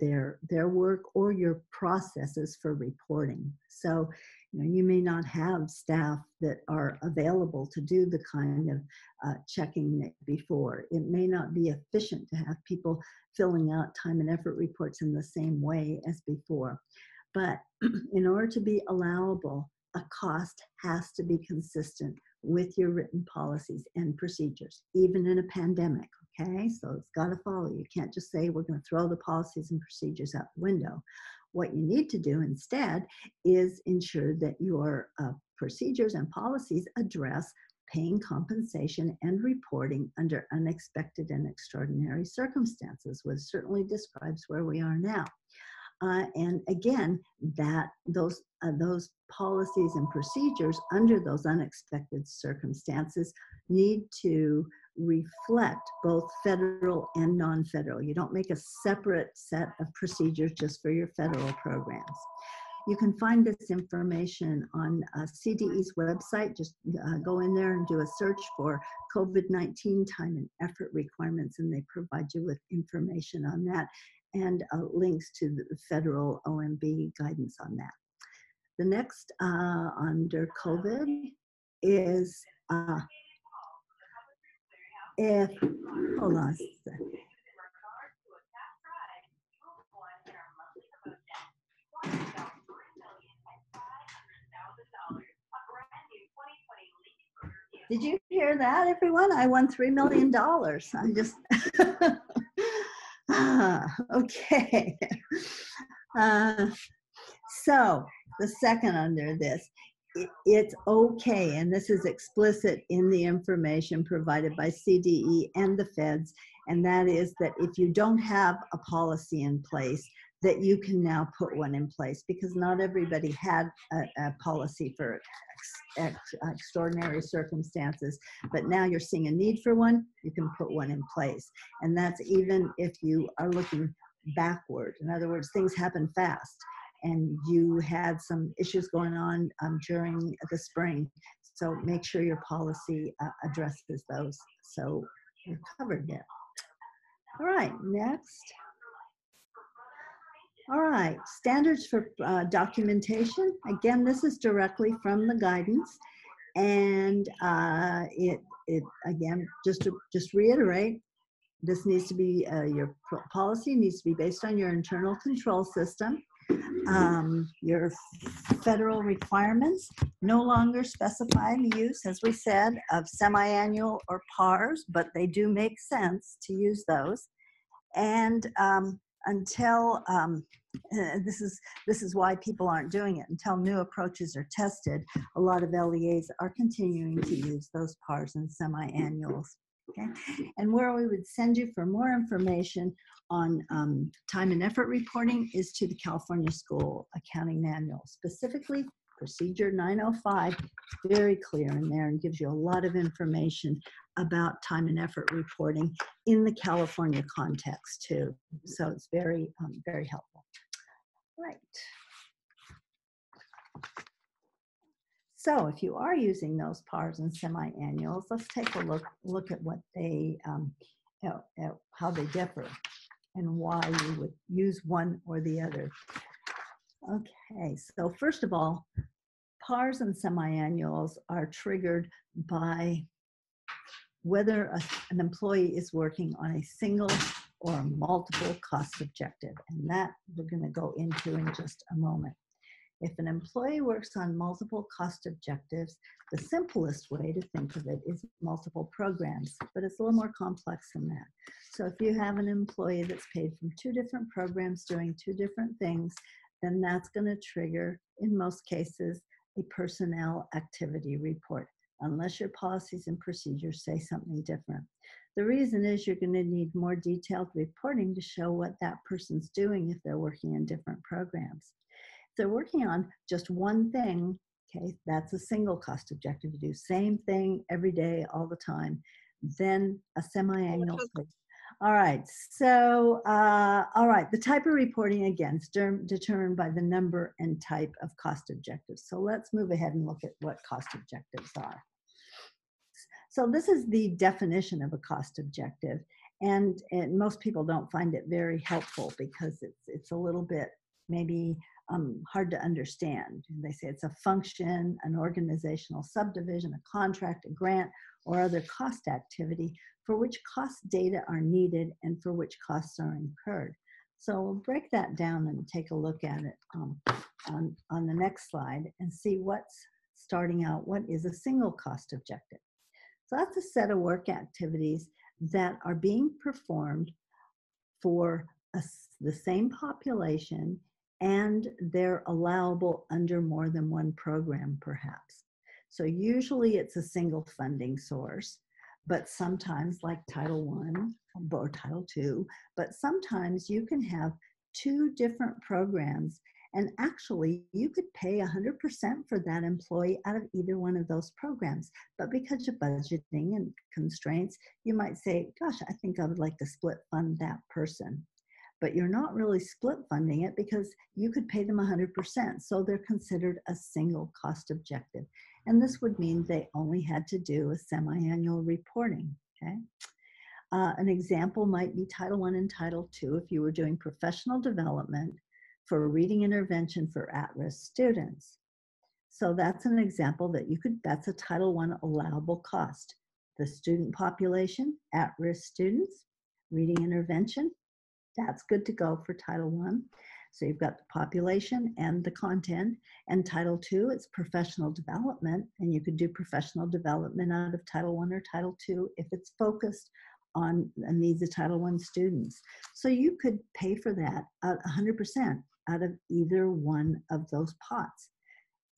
their work or your processes for reporting. So You may not have staff that are available to do the kind of checking before. It may not be efficient to have people filling out time and effort reports in the same way as before. But in order to be allowable, a cost has to be consistent with your written policies and procedures, even in a pandemic, okay? So it's got to follow. You can't just say, we're going to throw the policies and procedures out the window. What you need to do instead is ensure that your procedures and policies address paying compensation and reporting under unexpected and extraordinary circumstances, which certainly describes where we are now. And again, that those policies and procedures under those unexpected circumstances need to reflect both federal and non-federal. You don't make a separate set of procedures just for your federal programs. You can find this information on CDE's website. Just go in there and do a search for COVID-19 time and effort requirements, and they provide you with information on that and links to the federal OMB guidance on that. The next under COVID is, hold on a second. Did you hear that, everyone? I won $3 million. I just, okay. So the second under this, it's okay, and this is explicit in the information provided by CDE and the feds, and that is that if you don't have a policy in place, that you can now put one in place, because not everybody had a policy for extraordinary circumstances, but now you're seeing a need for one, you can put one in place. And that's even if you are looking backward. In other words, things happen fast, and you had some issues going on during the spring. So make sure your policy addresses those. So you're covered there. All right, next. All right, standards for documentation. Again, this is directly from the guidance. And it again, just to reiterate, this needs to be, your policy needs to be based on your internal control system. Your federal requirements no longer specify the use, as we said, of semi-annual or PARs, but they do make sense to use those. And until this is why people aren't doing it, until new approaches are tested, a lot of LEAs are continuing to use those PARs and semi-annuals. Okay, and where we would send you for more information on time and effort reporting is to the California School Accounting Manual, specifically Procedure 905. It's very clear in there and gives you a lot of information about time and effort reporting in the California context too. So it's very, very helpful. Right. So if you are using those PARs and semi-annuals, let's take a look at what they, how they differ and why you would use one or the other. Okay, so first of all, PARs and semi-annuals are triggered by whether an employee is working on a single or multiple cost objective, and that we're going to go into in just a moment. If an employee works on multiple cost objectives, the simplest way to think of it is multiple programs, but it's a little more complex than that. So if you have an employee that's paid from 2 different programs doing 2 different things, then that's going to trigger, in most cases, a personnel activity report, unless your policies and procedures say something different. The reason is you're going to need more detailed reporting to show what that person's doing if they're working in different programs. If they're working on just one thing, okay, that's a single cost objective. You do same thing every day, all the time. Then a semi-annual. All right, so, all right, the type of reporting, again, is determined by the number and type of cost objectives. So let's move ahead and look at what cost objectives are. So this is the definition of a cost objective, and most people don't find it very helpful because it's a little bit maybe hard to understand. They say it's a function, an organizational subdivision, a contract, a grant, or other cost activity for which cost data are needed and for which costs are incurred. So we'll break that down and take a look at it on the next slide and see what's starting out. What is a single cost objective? So that's a set of work activities that are being performed for the same population, and they're allowable under more than one program, perhaps. So usually it's a single funding source, but sometimes, like Title I or Title II, but sometimes you can have two different programs, and actually you could pay 100% for that employee out of either one of those programs. But because of budgeting and constraints, you might say, gosh, I think I would like to split fund that person. But you're not really split funding it because you could pay them 100%. So they're considered a single cost objective. And this would mean they only had to do a semi-annual reporting, okay? An example might be Title I and Title II if you were doing professional development for reading intervention for at-risk students. So that's an example that you could, that's a Title I allowable cost. The student population, at-risk students, reading intervention, that's good to go for Title I. So you've got the population and the content. And Title II, it's professional development. And you could do professional development out of Title I or Title II if it's focused on the needs of Title I students. So you could pay for that 100% out of either one of those pots.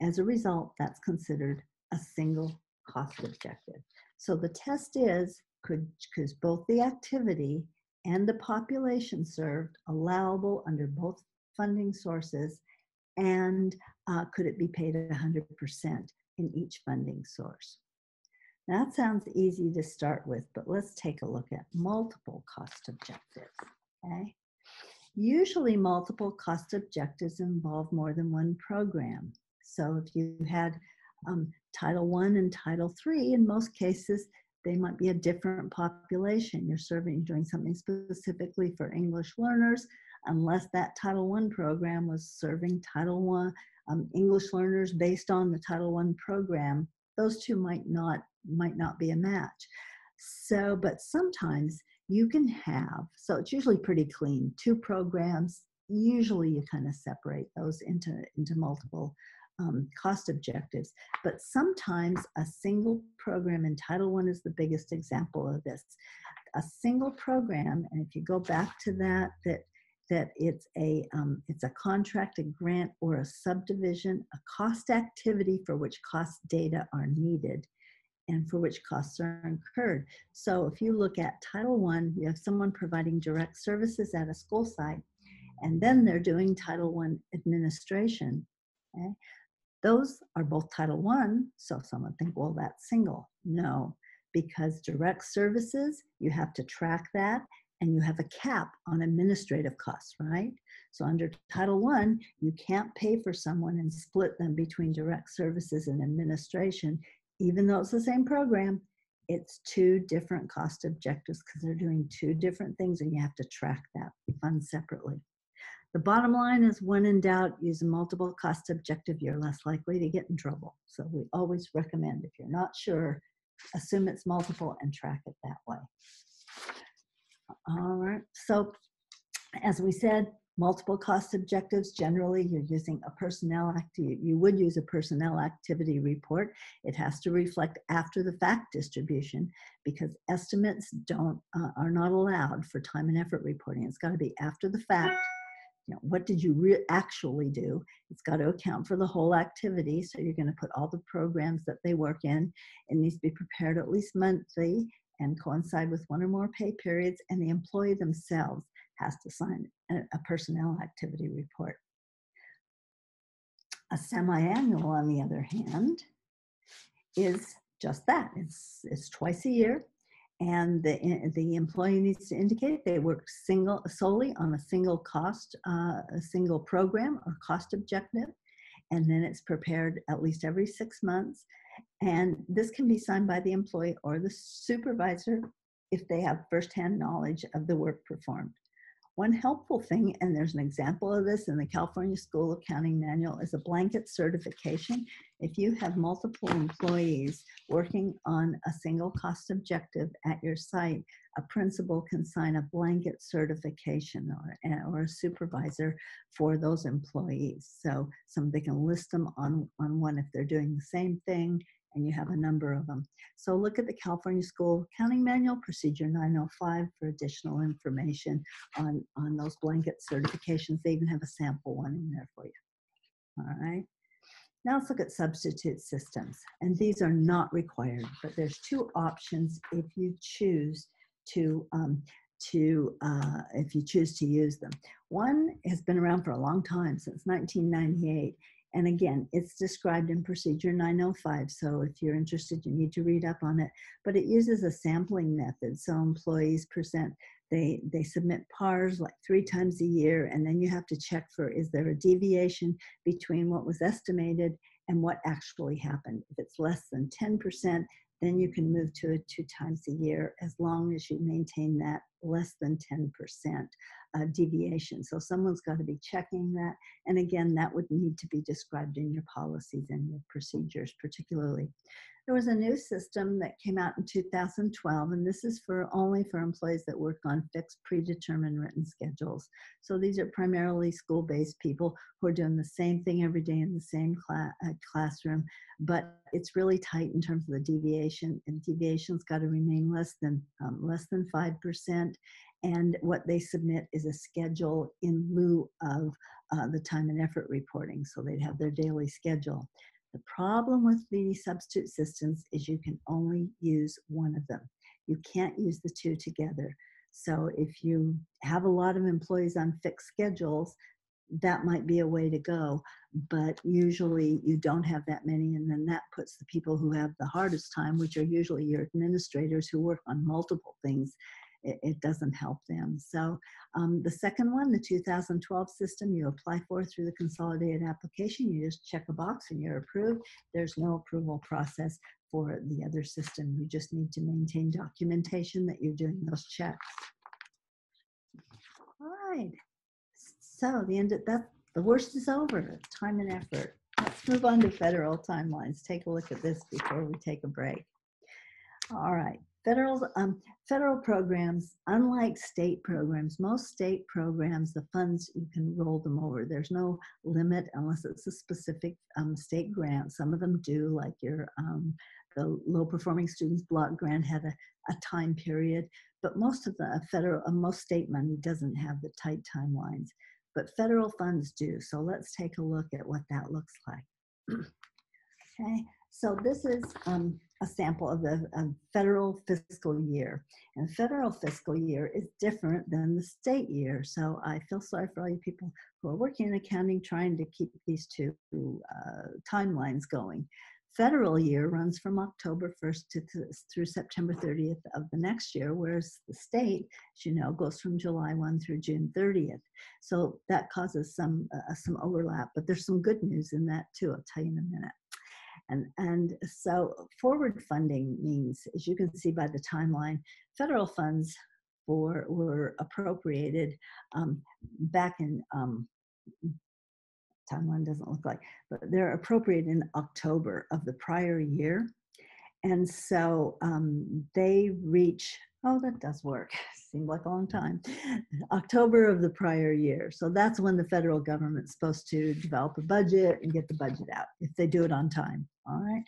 As a result, that's considered a single cost objective. So the test is, could both the activity and the population served allowable under both funding sources, and could it be paid at 100% in each funding source? That sounds easy to start with, but let's take a look at multiple cost objectives, okay? Usually multiple cost objectives involve more than one program. So if you had Title I and Title III, in most cases, they might be a different population. You're doing something specifically for English learners, unless that Title I program was serving Title I English learners based on the Title I program. Those two might not be a match. So, but sometimes you can have, so it's usually pretty clean, two programs. Usually you kind of separate those into multiple cost objectives, but sometimes a single program, and Title I is the biggest example of this. A single program, and if you go back to that it's a contract, a grant, or a subdivision, a cost activity for which cost data are needed and for which costs are incurred. So if you look at Title I, you have someone providing direct services at a school site, and then they're doing Title I administration, okay? Those are both Title I, so someone think, well, that's single. No, because direct services, you have to track that, and you have a cap on administrative costs, right? So under Title I, you can't pay for someone and split them between direct services and administration, even though it's the same program. It's two different cost objectives because they're doing two different things, and you have to track that fund separately. The bottom line is, when in doubt, use a multiple cost objective. You're less likely to get in trouble. So we always recommend, if you're not sure, assume it's multiple and track it that way. All right, so as we said, multiple cost objectives, generally you're using a personnel activity. You would use a personnel activity report. It has to reflect after the fact distribution, because estimates are not allowed for time and effort reporting. It's got to be after the fact. You know, what did you actually do? It's got to account for the whole activity. So you're going to put all the programs that they work in. It needs to be prepared at least monthly and coincide with one or more pay periods, and the employee themselves has to sign a personnel activity report. A semi-annual, on the other hand, is just that. It's twice a year. And the employee needs to indicate they work solely on a single cost, a single program or cost objective. And then it's prepared at least every 6 months. And this can be signed by the employee or the supervisor if they have firsthand knowledge of the work performed. One helpful thing, and there's an example of this in the California School Accounting Manual, is a blanket certification. If you have multiple employees working on a single cost objective at your site, a principal can sign a blanket certification, or a supervisor for those employees. So somebody can list them on one if they're doing the same thing, and you have a number of them. So look at the California School Accounting Manual, Procedure 905, for additional information on those blanket certifications. They even have a sample one in there for you. All right. Now let's look at substitute systems. And these are not required, but there's two options if you choose to use them. One has been around for a long time, since 1998. And again, it's described in Procedure 905. So if you're interested, you need to read up on it. But it uses a sampling method. So employees they submit PARs like 3 times a year, and then you have to check for, is there a deviation between what was estimated and what actually happened. If it's less than 10%, then you can move to it 2 times a year, as long as you maintain that less than 10% deviation. So someone's got to be checking that. And again, that would need to be described in your policies and your procedures particularly. There was a new system that came out in 2012, and this is only for employees that work on fixed predetermined written schedules. So these are primarily school-based people who are doing the same thing every day in the same classroom, but it's really tight in terms of the deviation, and deviation's got to remain less than 5%. And what they submit is a schedule in lieu of the time and effort reporting. So they'd have their daily schedule. The problem with the substitute systems is you can only use one of them. You can't use the two together. So if you have a lot of employees on fixed schedules, that might be a way to go, but usually you don't have that many, and then that puts the people who have the hardest time, which are usually your administrators who work on multiple things. It doesn't help them. So the second one, the 2012 system, you apply for through the consolidated application. You just check a box and you're approved. There's no approval process for the other system. You just need to maintain documentation that you're doing those checks. All right. So the worst is over. Time and effort. Let's move on to federal timelines. Take a look at this before we take a break. All right. Federal programs, unlike state programs, most state programs, the funds, you can roll them over. There's no limit unless it's a specific state grant. Some of them do, like the low performing students block grant had a time period, but most of the most state money doesn't have the tight timelines, but federal funds do. So let's take a look at what that looks like. Okay. So this is a sample of the federal fiscal year. And federal fiscal year is different than the state year. So I feel sorry for all you people who are working in accounting trying to keep these two timelines going. Federal year runs from October 1st through September 30th of the next year, whereas the state, as you know, goes from July 1 through June 30th. So that causes some overlap, but there's some good news in that too. I'll tell you in a minute. And so forward funding means, as you can see by the timeline, federal funds were appropriated back in, timeline doesn't look like, but they're appropriated in October of the prior year. And so they reach, oh, that does work. Seemed like a long time. October of the prior year. So that's when the federal government's supposed to develop a budget and get the budget out, if they do it on time. All right.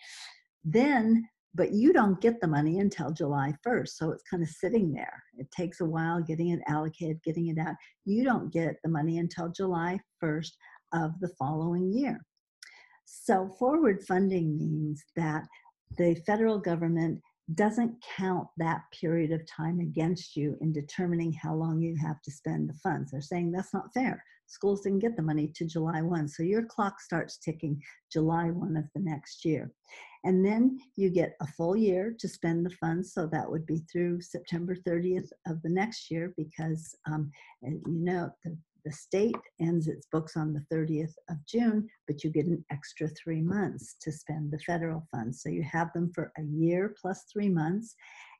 Then, but you don't get the money until July 1st. So it's kind of sitting there. It takes a while getting it allocated, getting it out. You don't get the money until July 1st of the following year. So forward funding means that the federal government doesn't count that period of time against you in determining how long you have to spend the funds. They're saying that's not fair. Schools didn't get the money to July 1. So your clock starts ticking July 1 of the next year. And then you get a full year to spend the funds. So that would be through September 30th of the next year, because you know, the state ends its books on the 30th of June, but you get an extra 3 months to spend the federal funds. So you have them for a year plus 3 months.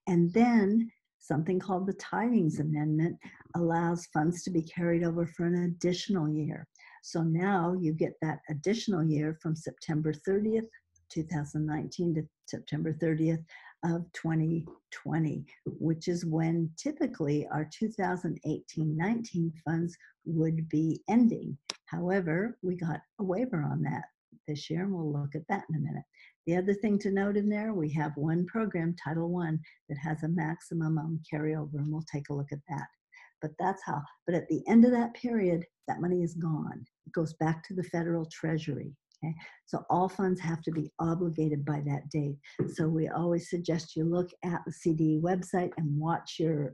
And then Something called the Tidings Amendment allows funds to be carried over for an additional year. So now you get that additional year from September 30th, 2019 to September 30th of 2020, which is when typically our 2018-19 funds would be ending. However, we got a waiver on that this year, and we'll look at that in a minute. The other thing to note in there, we have one program, Title I, that has a maximum carryover, and we'll take a look at that. But that's how, but at the end of that period, that money is gone. It goes back to the federal treasury. Okay? So all funds have to be obligated by that date. So we always suggest you look at the CDE website and watch your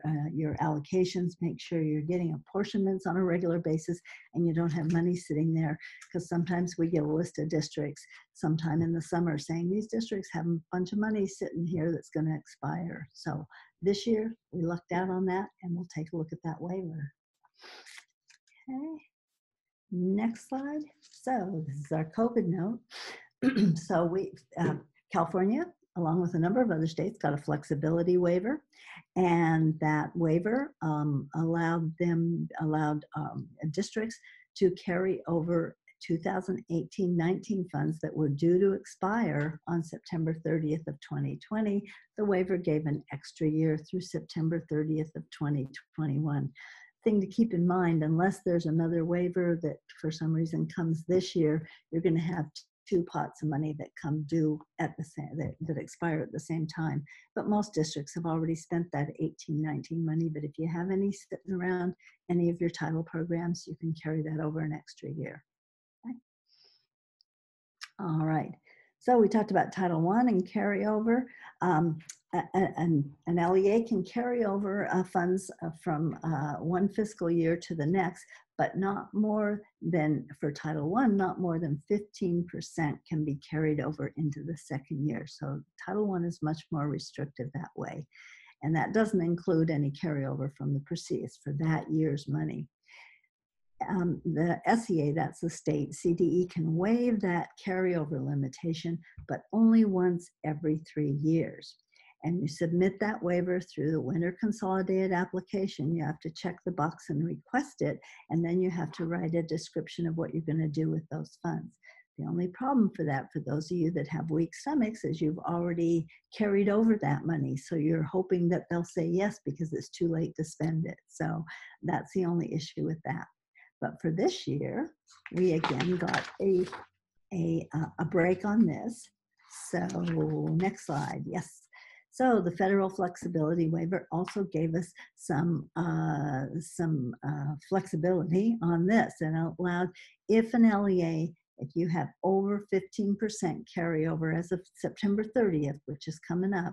allocations. Make sure you're getting apportionments on a regular basis and you don't have money sitting there, because sometimes we get a list of districts sometime in the summer saying these districts have a bunch of money sitting here that's going to expire. So this year we lucked out on that, and we'll take a look at that waiver. Okay. Next slide. So this is our COVID note. So California, along with a number of other states, got a flexibility waiver, and that waiver allowed districts to carry over 2018-19 funds that were due to expire on September 30th of 2020. The waiver gave an extra year through September 30th of 2021. Thing to keep in mind, unless there's another waiver that for some reason comes this year, you're going to have two pots of money that come due at the same, that expire at the same time. But most districts have already spent that 18-19 money. But if you have any sitting around any of your title programs, you can carry that over an extra year. Okay. All right. So we talked about Title I and carryover. An LEA can carry over funds from one fiscal year to the next, but not more than, for Title I, not more than 15% can be carried over into the second year. So Title I is much more restrictive that way. And that doesn't include any carryover from the previous for that year's money. The SEA, that's the state, CDE can waive that carryover limitation, but only once every 3 years. And you submit that waiver through the winter consolidated application. You have to check the box and request it, and then you have to write a description of what you're going to do with those funds. The only problem for that, for those of you that have weak stomachs, is you've already carried over that money. So you're hoping that they'll say yes because it's too late to spend it. So that's the only issue with that. But for this year, we again got a break on this. So next slide, yes. So the federal flexibility waiver also gave us some flexibility on this, and allowed, if an LEA, if you have over 15% carryover as of September 30th, which is coming up,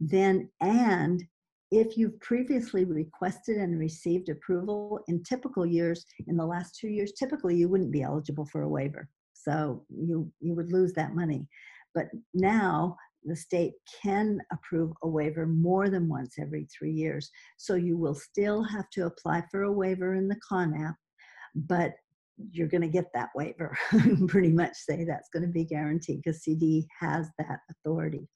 then, and if you've previously requested and received approval in typical years, in the last 2 years, typically you wouldn't be eligible for a waiver. So you would lose that money. But now the state can approve a waiver more than once every 3 years. So you will still have to apply for a waiver in the CONAP, but you're going to get that waiver. Pretty much say that's going to be guaranteed because CD has that authority.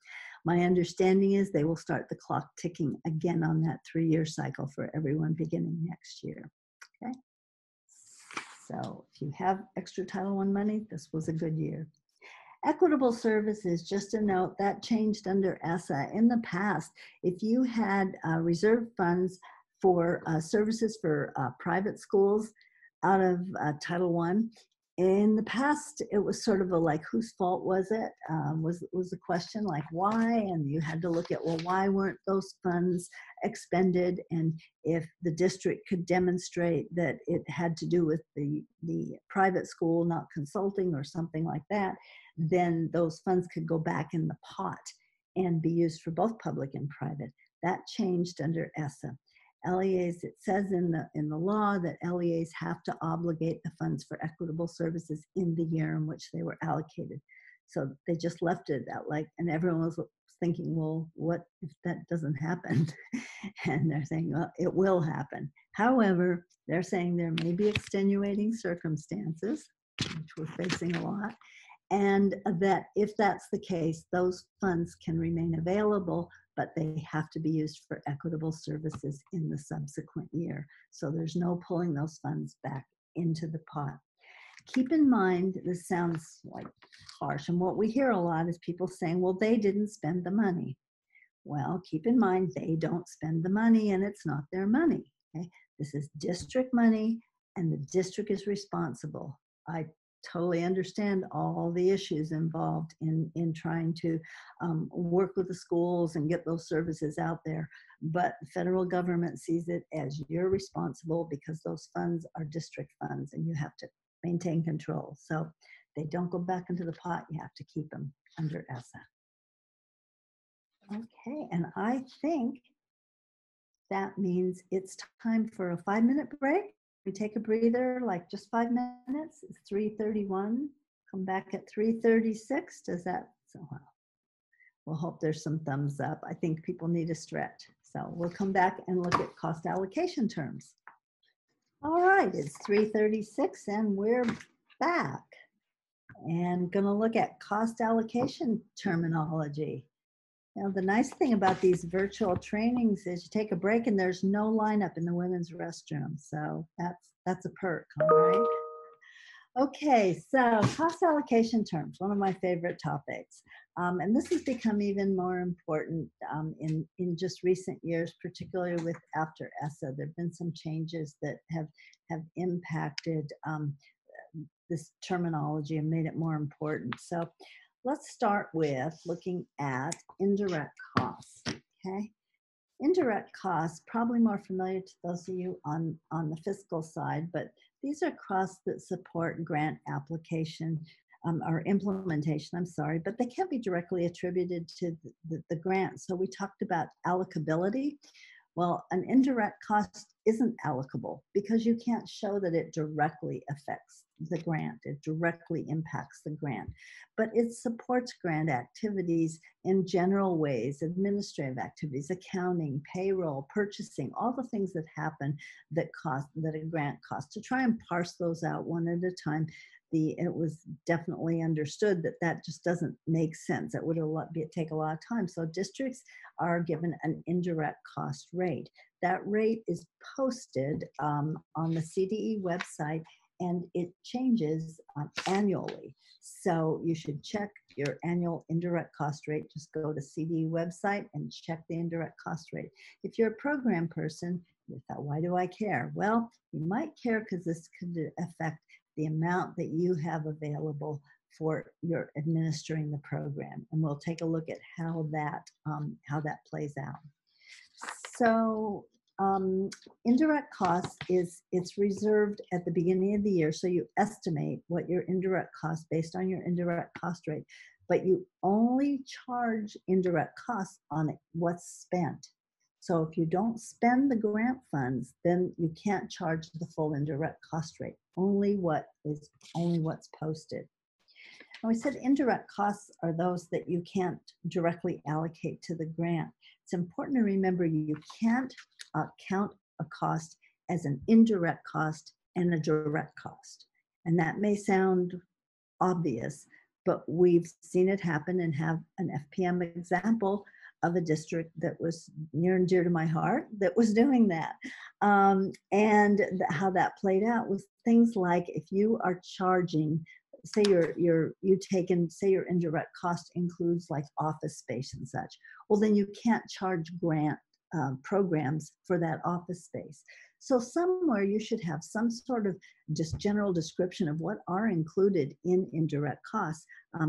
My understanding is they will start the clock ticking again on that 3-year cycle for everyone beginning next year. Okay. So if you have extra Title I money, this was a good year. Equitable services, just a note, that changed under ESSA. In the past, if you had reserved funds for services for private schools out of Title I, in the past, it was sort of a like, whose fault was it? Was the question like, why? And you had to look at, well, why weren't those funds expended? And if the district could demonstrate that it had to do with the private school not consulting or something like that, then those funds could go back in the pot and be used for both public and private. That changed under ESSA. LEAs, it says in the law that LEAs have to obligate the funds for equitable services in the year in which they were allocated. So they just left it at like, and everyone was thinking, well, what if that doesn't happen? And they're saying, well, it will happen. However, they're saying there may be extenuating circumstances, which we're facing a lot, and that if that's the case, those funds can remain available but they have to be used for equitable services in the subsequent year. So there's no pulling those funds back into the pot. Keep in mind, this sounds like harsh, and what we hear a lot is people saying, well, they didn't spend the money. Well, keep in mind, they don't spend the money and it's not their money. Okay? This is district money and the district is responsible. I totally understand all the issues involved in trying to work with the schools and get those services out there. But the federal government sees it as you're responsible because those funds are district funds and you have to maintain control. So they don't go back into the pot. You have to keep them under ESSA. Okay, and I think that means it's time for a 5-minute break. We take a breather, like just 5 minutes. It's 3:31. Come back at 3:36. Does that, so we'll hope there's some thumbs up. I think people need a stretch. So we'll come back and look at cost allocation terms. All right, it's 3:36 and we're back. And gonna look at cost allocation terminology. Now, the nice thing about these virtual trainings is you take a break and there's no lineup in the women's restroom. So that's a perk, all right? Okay, so cost allocation terms, one of my favorite topics. And this has become even more important in just recent years, particularly with after ESSA. There have been some changes that have impacted this terminology and made it more important. So let's start with looking at indirect costs, okay? Indirect costs, probably more familiar to those of you on the fiscal side, but these are costs that support grant application or implementation, I'm sorry, but they can't be directly attributed to the grant. So we talked about allocability. Well, an indirect cost isn't allocable because you can't show that it directly affects the grant. It directly impacts the grant, but it supports grant activities in general ways, administrative activities, accounting, payroll, purchasing, all the things that happen that a grant costs. To try and parse those out one at a time, it was definitely understood that just doesn't make sense. It would take a lot of time. So districts are given an indirect cost rate. That rate is posted on the CDE website and it changes annually. So you should check your annual indirect cost rate. Just go to CDE website and check the indirect cost rate. If you're a program person, you thought, why do I care? Well, you might care because this could affect the amount that you have available for your administering the program. And we'll take a look at how that plays out. So indirect costs it's reserved at the beginning of the year. So you estimate what your indirect cost based on your indirect cost rate, but you only charge indirect costs on what's spent. So if you don't spend the grant funds, then you can't charge the full indirect cost rate, only what's posted. And we said indirect costs are those that you can't directly allocate to the grant. It's important to remember you can't count a cost as an indirect cost and a direct cost. And that may sound obvious, but we've seen it happen and have an FPM example of a district that was near and dear to my heart that was doing that. And how that played out was things like if you are charging, say your indirect cost includes like office space and such, well then you can't charge grant programs for that office space. So somewhere you should have some sort of just general description of what are included in indirect costs.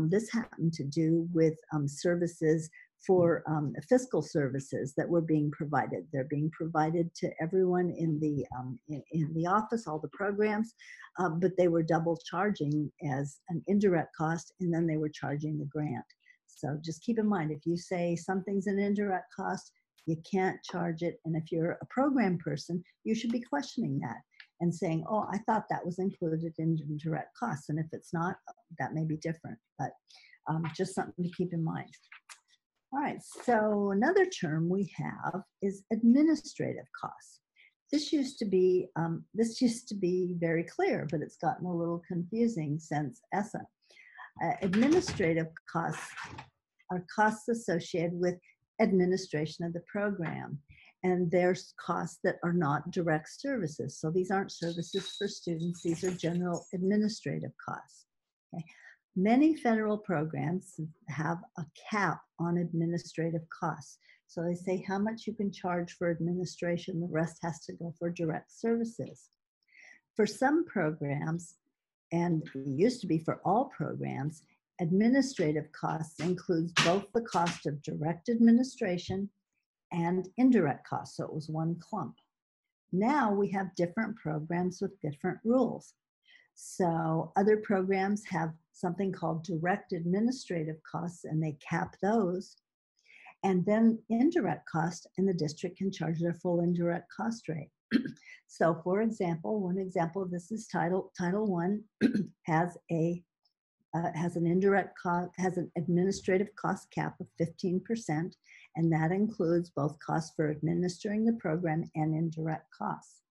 This happened to do with services for fiscal services that were being provided. They're being provided to everyone in the office, all the programs, but they were double charging as an indirect cost, and then they were charging the grant. So just keep in mind, if you say something's an indirect cost, you can't charge it. And if you're a program person, you should be questioning that and saying, oh, I thought that was included in indirect costs. And if it's not, that may be different, but just something to keep in mind. All right, so another term we have is administrative costs. This used to be very clear, but it's gotten a little confusing since ESSA. Administrative costs are costs associated with administration of the program. And there's costs that are not direct services. So these aren't services for students. These are general administrative costs. Okay. Many federal programs have a cap on administrative costs. So they say how much you can charge for administration, the rest has to go for direct services. For some programs, and it used to be for all programs, administrative costs includes both the cost of direct administration and indirect costs, so it was one clump. Now we have different programs with different rules. So other programs have something called direct administrative costs, and they cap those. And then indirect cost, and the district can charge their full indirect cost rate. So for example, one example of this is Title I has an indirect cost, has an administrative cost cap of 15%, and that includes both costs for administering the program and indirect costs.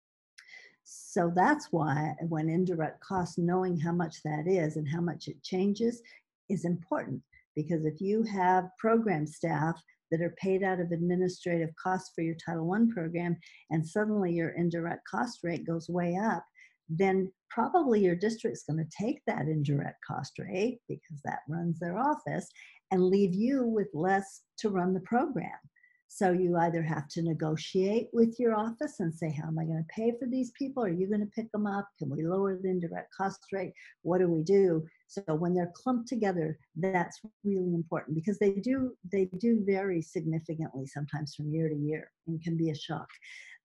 So that's why when indirect costs, knowing how much that is and how much it changes is important, because if you have program staff that are paid out of administrative costs for your Title I program, and suddenly your indirect cost rate goes way up, then probably your district's going to take that indirect cost rate, because that runs their office, and leave you with less to run the program. So you either have to negotiate with your office and say, how am I going to pay for these people? Are you going to pick them up? Can we lower the indirect cost rate? What do we do? So when they're clumped together, that's really important, because they do vary significantly sometimes from year to year and can be a shock.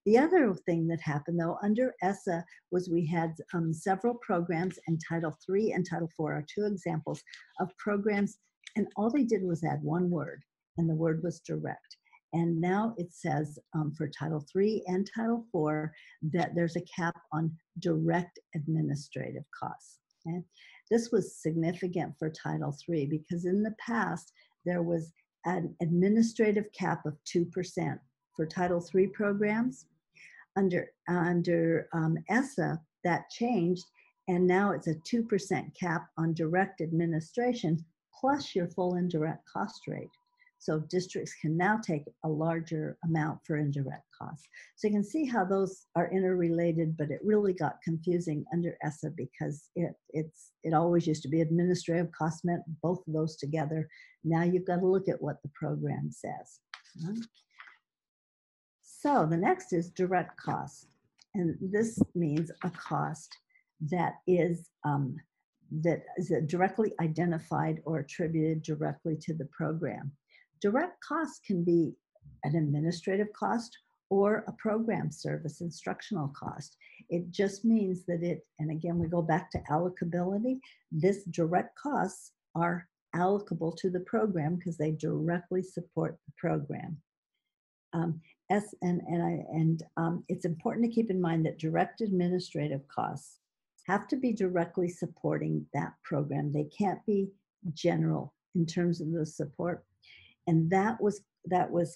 The other thing that happened, though, under ESSA was we had several programs, and Title III and Title IV are two examples of programs, and all they did was add one word, and the word was direct. And now it says for Title III and Title IV that there's a cap on direct administrative costs. Okay? This was significant for Title III because in the past there was an administrative cap of 2% for Title III programs. Under ESSA, that changed, and now it's a 2% cap on direct administration plus your full indirect cost rate. So districts can now take a larger amount for indirect costs. So you can see how those are interrelated, but it really got confusing under ESSA because it always used to be administrative costs meant both of those together. Now you've got to look at what the program says. So the next is direct costs. And this means a cost that is directly identified or attributed directly to the program. Direct costs can be an administrative cost or a program service instructional cost. It just means that and again, we go back to allocability, this direct costs are allocable to the program because they directly support the program. It's important to keep in mind that direct administrative costs have to be directly supporting that program. They can't be general in terms of the support. And that was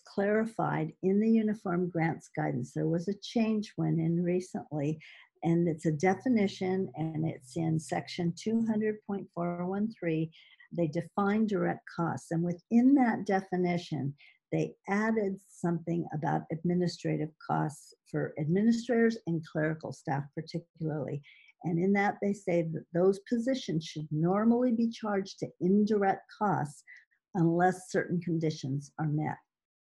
clarified in the Uniform Grants Guidance. There was a change went in recently, and it's a definition, and it's in section 200.413. They define direct costs, and within that definition, they added something about administrative costs for administrators and clerical staff particularly. And in that, they say that those positions should normally be charged to indirect costs unless certain conditions are met.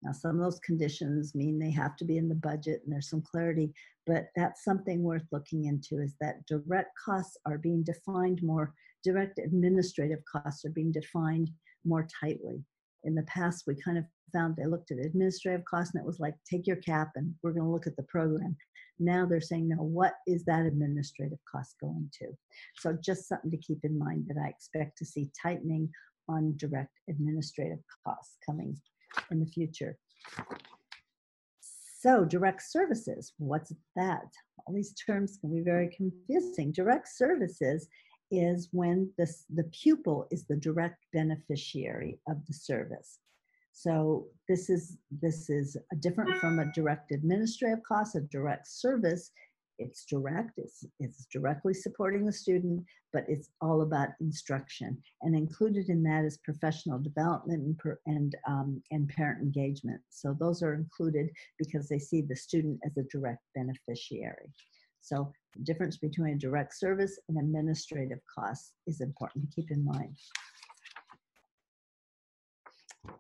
Now, some of those conditions mean they have to be in the budget and there's some clarity, but that's something worth looking into, is that direct costs are being defined more, direct administrative costs are being defined more tightly. In the past, we kind of found they looked at administrative costs and it was like, take your cap and we're going to look at the program. Now they're saying, no, what is that administrative cost going to? So just something to keep in mind, that I expect to see tightening on direct administrative costs coming in the future. So direct services, what's that? All these terms can be very confusing. Direct services is when the pupil is the direct beneficiary of the service. So this is different from a direct administrative cost. A direct service It's direct, it's directly supporting the student, but it's all about instruction. And included in that is professional development and parent engagement. So those are included because they see the student as a direct beneficiary. So the difference between a direct service and administrative costs is important to keep in mind.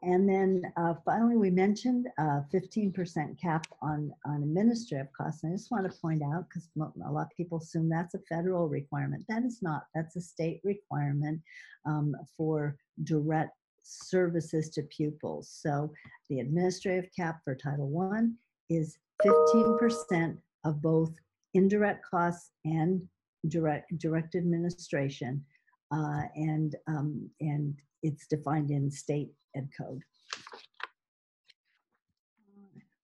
And then finally, we mentioned 15% cap on administrative costs. And I just want to point out, because a lot of people assume that's a federal requirement. That is not. That's a state requirement for direct services to pupils. So the administrative cap for Title I is 15% of both indirect costs and direct administration. And it's defined in state ed code.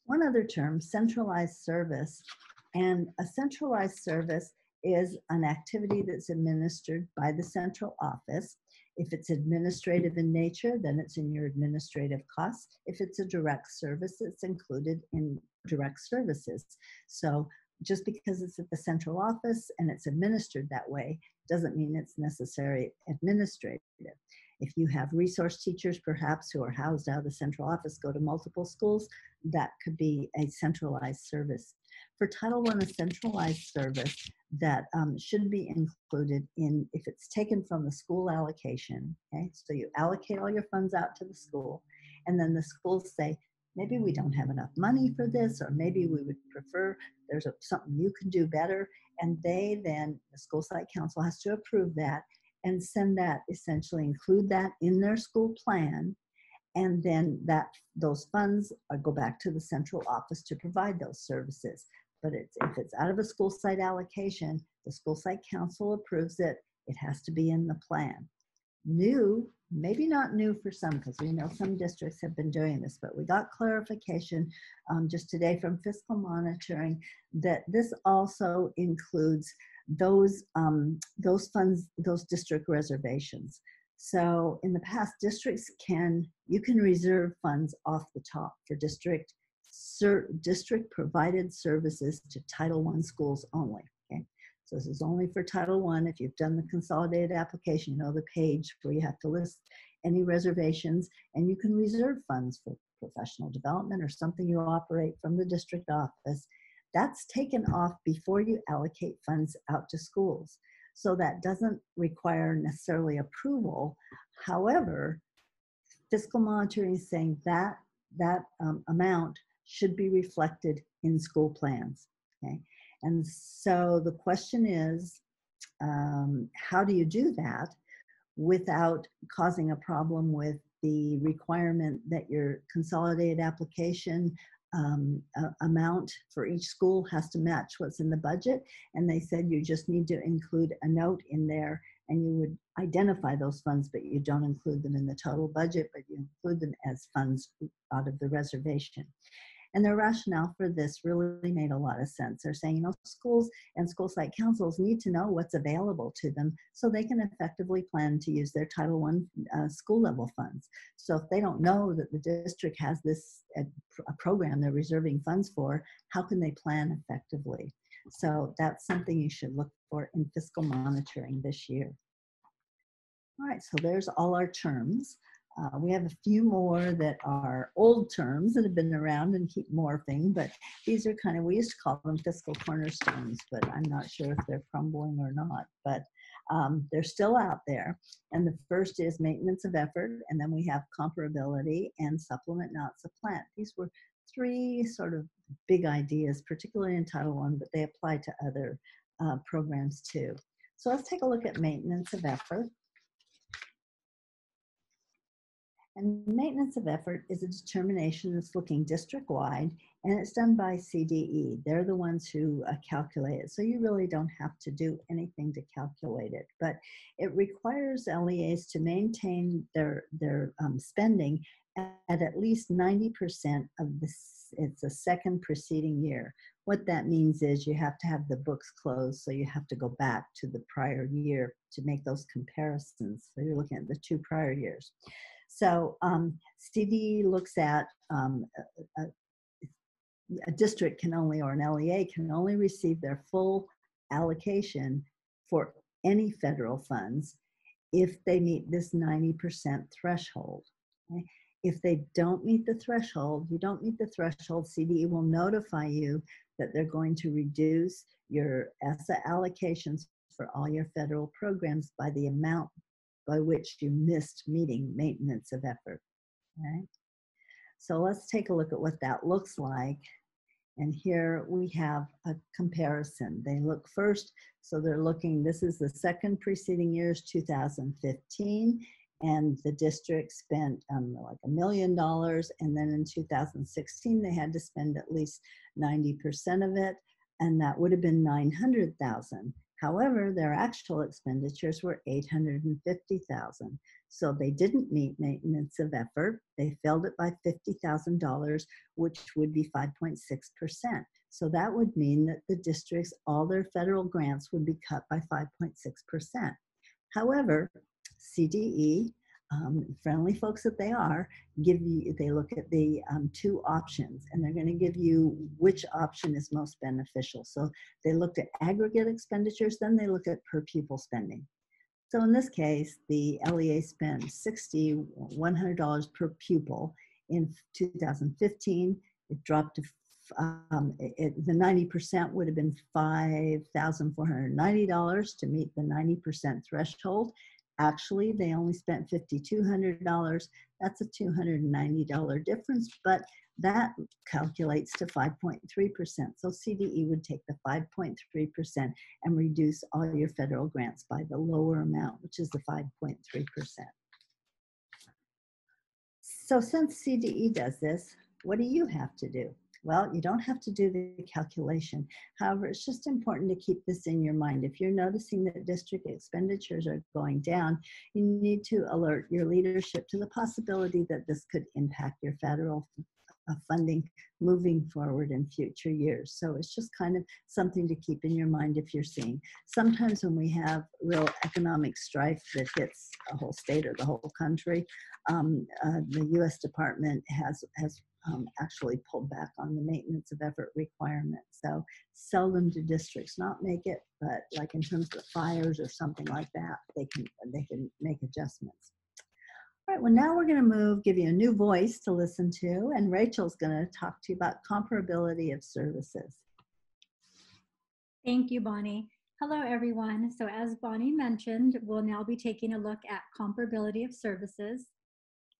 One other term, centralized service. And a centralized service is an activity that's administered by the central office. If it's administrative in nature, then it's in your administrative costs. If it's a direct service, it's included in direct services. So just because it's at the central office and it's administered that way, doesn't mean it's necessarily administrative. If you have resource teachers, perhaps, who are housed out of the central office, go to multiple schools, that could be a centralized service. For Title I, a centralized service that should be included in, if it's taken from the school allocation, okay? So you allocate all your funds out to the school, and then the schools say, maybe we don't have enough money for this, or maybe we would prefer, there's something you can do better. And they then, the school site council has to approve that and send that, essentially include that in their school plan. And then those funds go back to the central office to provide those services. But if it's out of a school site allocation, the school site council approves it. It has to be in the plan. New, maybe not new for some, because we know some districts have been doing this, but we got clarification just today from Fiscal Monitoring that this also includes those funds, those district reservations. So in the past, districts you can reserve funds off the top for district provided services to Title I schools only. Okay, so this is only for Title I. If you've done the consolidated application, you know the page where you have to list any reservations, and you can reserve funds for professional development or something you operate from the district office. That's taken off before you allocate funds out to schools. So that doesn't require necessarily approval. However, Fiscal Monitoring is saying that amount should be reflected in school plans. Okay, and so the question is, how do you do that without causing a problem with the requirement that your consolidated application amount for each school has to match what's in the budget? And they said you just need to include a note in there, and you would identify those funds, but you don't include them in the total budget, but you include them as funds out of the reservation. And their rationale for this really made a lot of sense. They're saying, schools and school site councils need to know what's available to them so they can effectively plan to use their Title I school level funds. So if they don't know that the district has this a program they're reserving funds for, how can they plan effectively? So that's something you should look for in Fiscal Monitoring this year. All right, so there's all our terms. We have a few more that are old terms that have been around and keep morphing, but these are kind of, we used to call them fiscal cornerstones, but I'm not sure if they're crumbling or not, but they're still out there. And the first is maintenance of effort, and then we have comparability and supplement, not supplant. These were three sort of big ideas, particularly in Title I, but they apply to other programs too. So let's take a look at maintenance of effort. And maintenance of effort is a determination that's looking district-wide, and it's done by CDE. They're the ones who calculate it, so you really don't have to do anything to calculate it. But it requires LEAs to maintain their spending at least 90% of it's a second preceding year. What that means is you have to have the books closed, so you have to go back to the prior year to make those comparisons. So you're looking at the 2 prior years. So CD looks at a district can only, or an LEA can only receive their full allocation for any federal funds if they meet this 90% threshold. Okay? If they don't meet the threshold, you don't meet the threshold, CDE will notify you that they're going to reduce your ESSA allocations for all your federal programs by the amount by which you missed meeting maintenance of effort. Okay? So let's take a look at what that looks like. And here we have a comparison. They look first, so they're looking, this is the second preceding year's 2015, and the district spent like $1 million, and then in 2016 they had to spend at least 90% of it, and that would have been $900,000. However, their actual expenditures were $850,000. So they didn't meet maintenance of effort. They failed it by $50,000, which would be 5.6%. So that would mean that the districts, all their federal grants would be cut by 5.6%. However, CDE, friendly folks that they are, they look at the two options, and they're going to give you which option is most beneficial. So they looked at aggregate expenditures, then they look at per pupil spending. So in this case, the LEA spent $6,100 per pupil in 2015. It dropped to, the 90% would have been $5,490 to meet the 90% threshold. Actually, they only spent $5,200. That's a $290 difference, but that calculates to 5.3%. So CDE would take the 5.3% and reduce all your federal grants by the lower amount, which is the 5.3%. So since CDE does this, what do you have to do? Well, you don't have to do the calculation. However, it's just important to keep this in your mind. If you're noticing that district expenditures are going down, you need to alert your leadership to the possibility that this could impact your federal funding moving forward in future years. So it's just kind of something to keep in your mind if you're seeing. Sometimes when we have real economic strife that hits a whole state or the whole country, the U.S. Department has actually pulled back on the maintenance of effort requirement. So seldom do districts not make it, but like in terms of fires or something like that, they can make adjustments. All right, well now we're going to give you a new voice to listen to, and Rachel's going to talk to you about comparability of services. Thank you, Bonnie. Hello, everyone. So as Bonnie mentioned, we'll now be taking a look at comparability of services.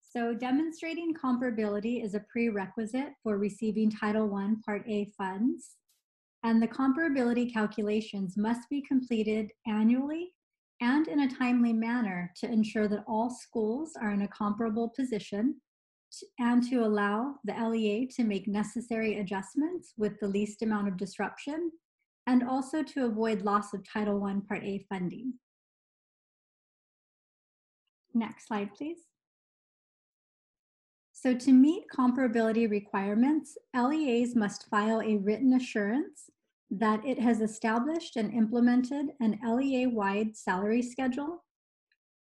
So demonstrating comparability is a prerequisite for receiving Title I Part A funds, and the comparability calculations must be completed annually and in a timely manner to ensure that all schools are in a comparable position and to allow the LEA to make necessary adjustments with the least amount of disruption, and also to avoid loss of Title I Part A funding. Next slide, please. So to meet comparability requirements, LEAs must file a written assurance that it has established and implemented an LEA-wide salary schedule,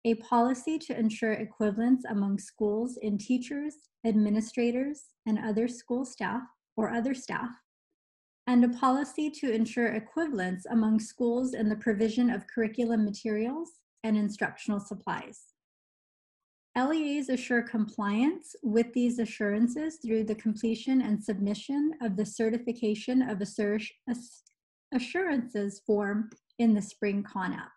a policy to ensure equivalence among schools in teachers, administrators, and other school staff or other staff, and a policy to ensure equivalence among schools in the provision of curriculum materials and instructional supplies. LEAs assure compliance with these assurances through the completion and submission of the certification of assurances form in the Spring CONAP.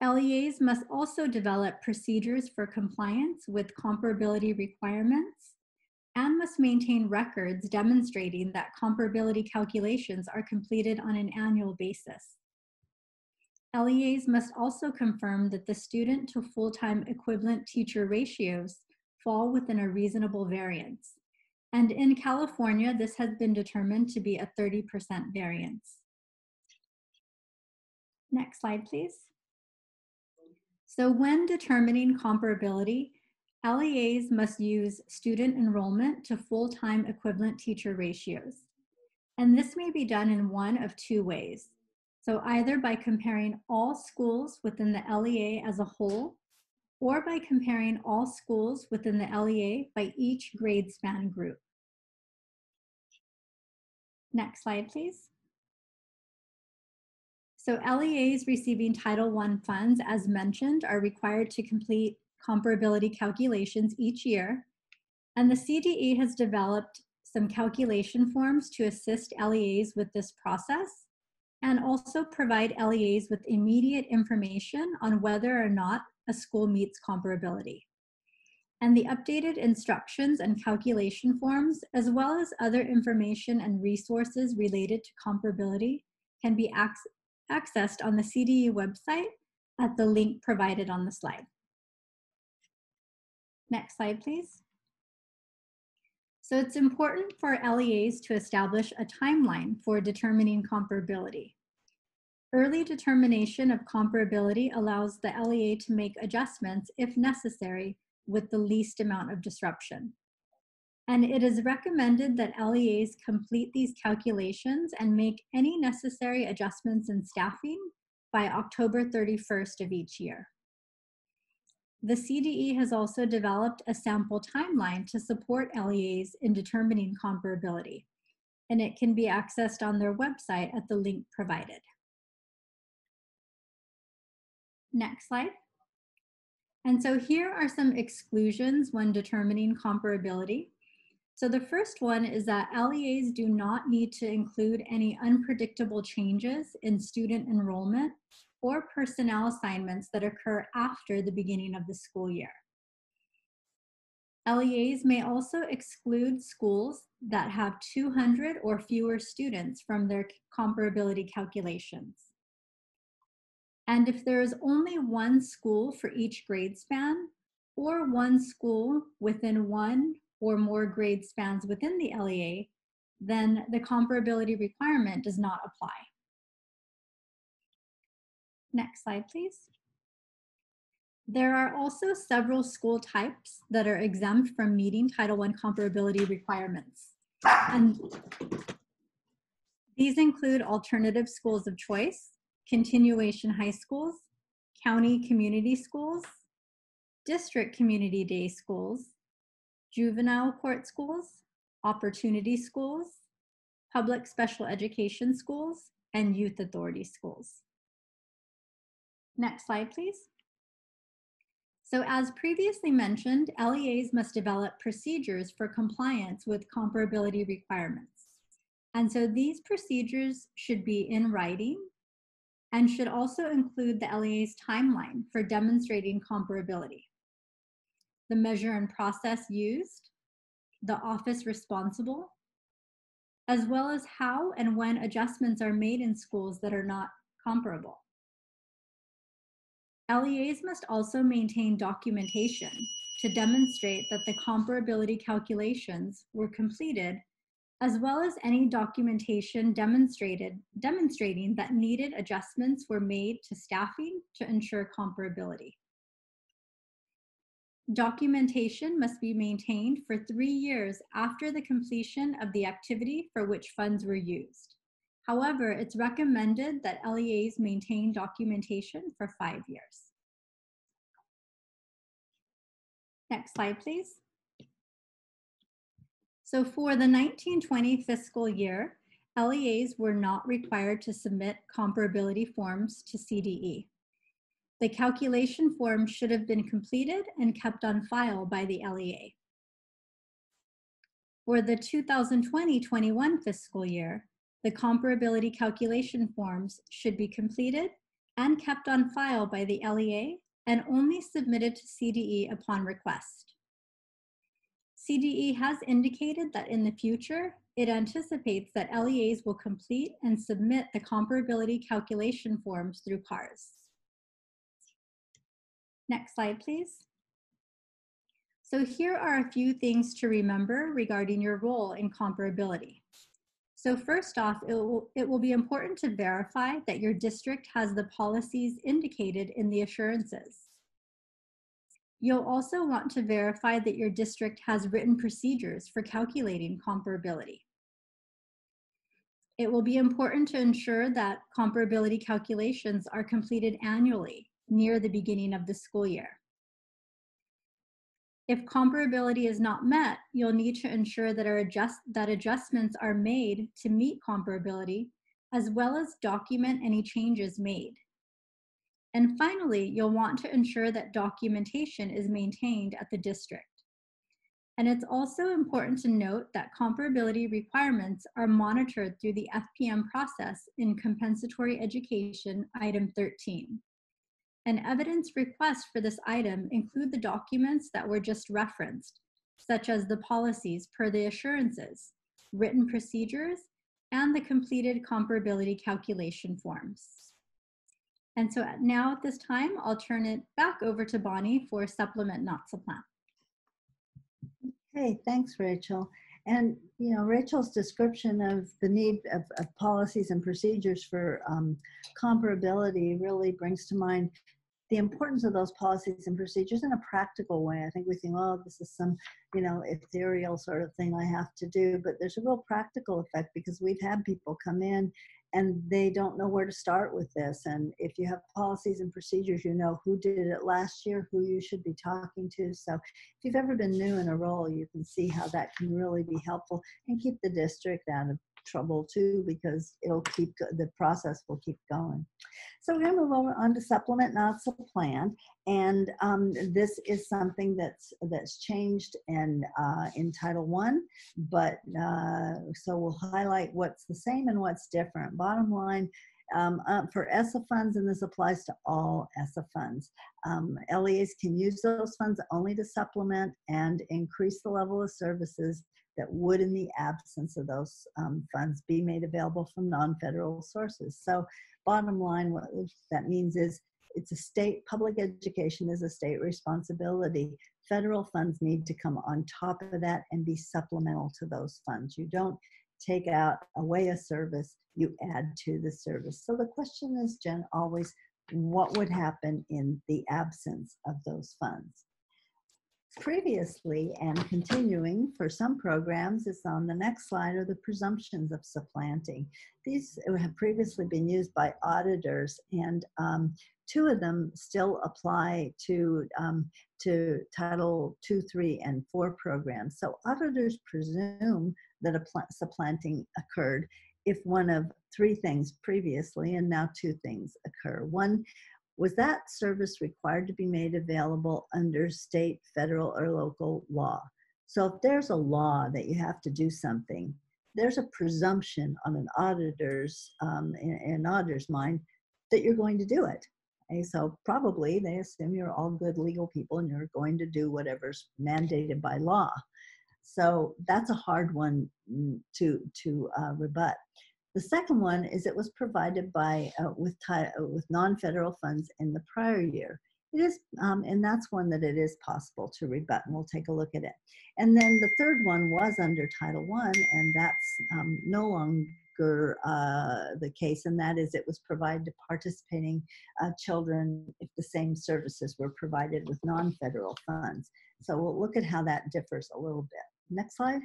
LEAs must also develop procedures for compliance with comparability requirements and must maintain records demonstrating that comparability calculations are completed on an annual basis. LEAs must also confirm that the student to full-time equivalent teacher ratios fall within a reasonable variance. And in California, this has been determined to be a 30% variance. Next slide, please. So when determining comparability, LEAs must use student enrollment to full-time equivalent teacher ratios. And this may be done in one of two ways. So either by comparing all schools within the LEA as a whole, or by comparing all schools within the LEA by each grade span group. Next slide, please. So LEAs receiving Title I funds, as mentioned, are required to complete comparability calculations each year. And the CDE has developed some calculation forms to assist LEAs with this process and also provide LEAs with immediate information on whether or not a school meets comparability. And the updated instructions and calculation forms, as well as other information and resources related to comparability, can be accessed on the CDE website at the link provided on the slide. Next slide, please. So it's important for LEAs to establish a timeline for determining comparability. Early determination of comparability allows the LEA to make adjustments if necessary with the least amount of disruption. And it is recommended that LEAs complete these calculations and make any necessary adjustments in staffing by October 31st of each year. The CDE has also developed a sample timeline to support LEAs in determining comparability, and it can be accessed on their website at the link provided. Next slide. And so here are some exclusions when determining comparability. So the first one is that LEAs do not need to include any unpredictable changes in student enrollment or personnel assignments that occur after the beginning of the school year. LEAs may also exclude schools that have 200 or fewer students from their comparability calculations. And if there is only one school for each grade span, or one school within one or more grade spans within the LEA, then the comparability requirement does not apply. Next slide, please. There are also several school types that are exempt from meeting Title I comparability requirements. And these include alternative schools of choice, continuation high schools, county community schools, district community day schools, juvenile court schools, opportunity schools, public special education schools, and youth authority schools. Next slide, please. So as previously mentioned, LEAs must develop procedures for compliance with comparability requirements. And so these procedures should be in writing and should also include the LEA's timeline for demonstrating comparability, the measure and process used, the office responsible, as well as how and when adjustments are made in schools that are not comparable. LEAs must also maintain documentation to demonstrate that the comparability calculations were completed, as well as any documentation demonstrating that needed adjustments were made to staffing to ensure comparability. Documentation must be maintained for 3 years after the completion of the activity for which funds were used. However, it's recommended that LEAs maintain documentation for 5 years. Next slide, please. So for the 1920 fiscal year, LEAs were not required to submit comparability forms to CDE. The calculation form should have been completed and kept on file by the LEA. For the 2020-21 fiscal year, the comparability calculation forms should be completed and kept on file by the LEA and only submitted to CDE upon request. CDE has indicated that in the future, it anticipates that LEAs will complete and submit the comparability calculation forms through CARS. Next slide, please. So here are a few things to remember regarding your role in comparability. So first off, it will be important to verify that your district has the policies indicated in the assurances. You'll also want to verify that your district has written procedures for calculating comparability. It will be important to ensure that comparability calculations are completed annually near the beginning of the school year. If comparability is not met, you'll need to ensure that adjustments are made to meet comparability, as well as document any changes made. And finally, you'll want to ensure that documentation is maintained at the district. And it's also important to note that comparability requirements are monitored through the FPM process in Compensatory Education, Item 13. And evidence requests for this item include the documents that were just referenced, such as the policies per the assurances, written procedures, and the completed comparability calculation forms. And so now at this time, I'll turn it back over to Bonnie for supplement, not supplant. Hey, thanks, Rachel. And, you know, Rachel's description of the need of policies and procedures for comparability really brings to mind the importance of those policies and procedures in a practical way. I think we think, oh, this is some, you know, ethereal sort of thing I have to do, but there's a real practical effect because we've had people come in and they don't know where to start with this. And if you have policies and procedures, you know who did it last year, who you should be talking to. So if you've ever been new in a role, you can see how that can really be helpful and keep the district out of trouble too, because it'll keep, the process will keep going. So we're going to move over on to supplement, not supplant. And this is something that's changed in Title I, but so we'll highlight what's the same and what's different. Bottom line, for ESSA funds, and this applies to all ESSA funds, LEAs can use those funds only to supplement and increase the level of services that would, in the absence of those funds, be made available from non-federal sources. So bottom line, what that means is it's a state, public education is a state responsibility. Federal funds need to come on top of that and be supplemental to those funds. You don't take out away a service, you add to the service. So the question is, Jen, always, what would happen in the absence of those funds? Previously and continuing for some programs, it's on the next slide, are the presumptions of supplanting. These have previously been used by auditors, and two of them still apply to Title II, III, and IV programs. So auditors presume that a supplanting occurred if one of three things previously and now two things occur. One, was that service required to be made available under state, federal, or local law? So if there's a law that you have to do something, there's a presumption on an auditor's, in an auditor's mind, that you're going to do it. Okay? So probably they assume you're all good legal people and you're going to do whatever's mandated by law. So that's a hard one to rebut. The second one is it was provided by with non-federal funds in the prior year. It is, and that's one that it is possible to rebut, and we'll take a look at it. And then the third one was under Title I, and that's no longer the case, and that is it was provided to participating children if the same services were provided with non-federal funds. So we'll look at how that differs a little bit. Next slide.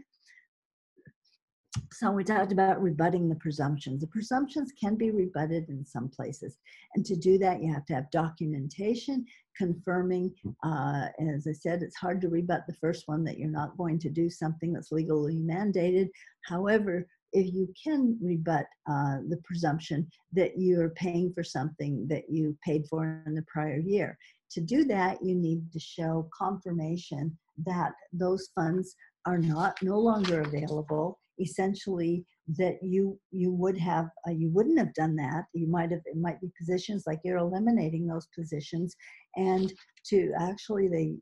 So we talked about rebutting the presumptions. The presumptions can be rebutted in some places. And to do that, you have to have documentation confirming, and as I said, it's hard to rebut the first one, that you're not going to do something that's legally mandated. However, if you can rebut the presumption that you're paying for something that you paid for in the prior year, to do that, you need to show confirmation that those funds are no longer available. Essentially, that you would have you wouldn't have done that. You might have, it might be positions like you're eliminating those positions, and to actually they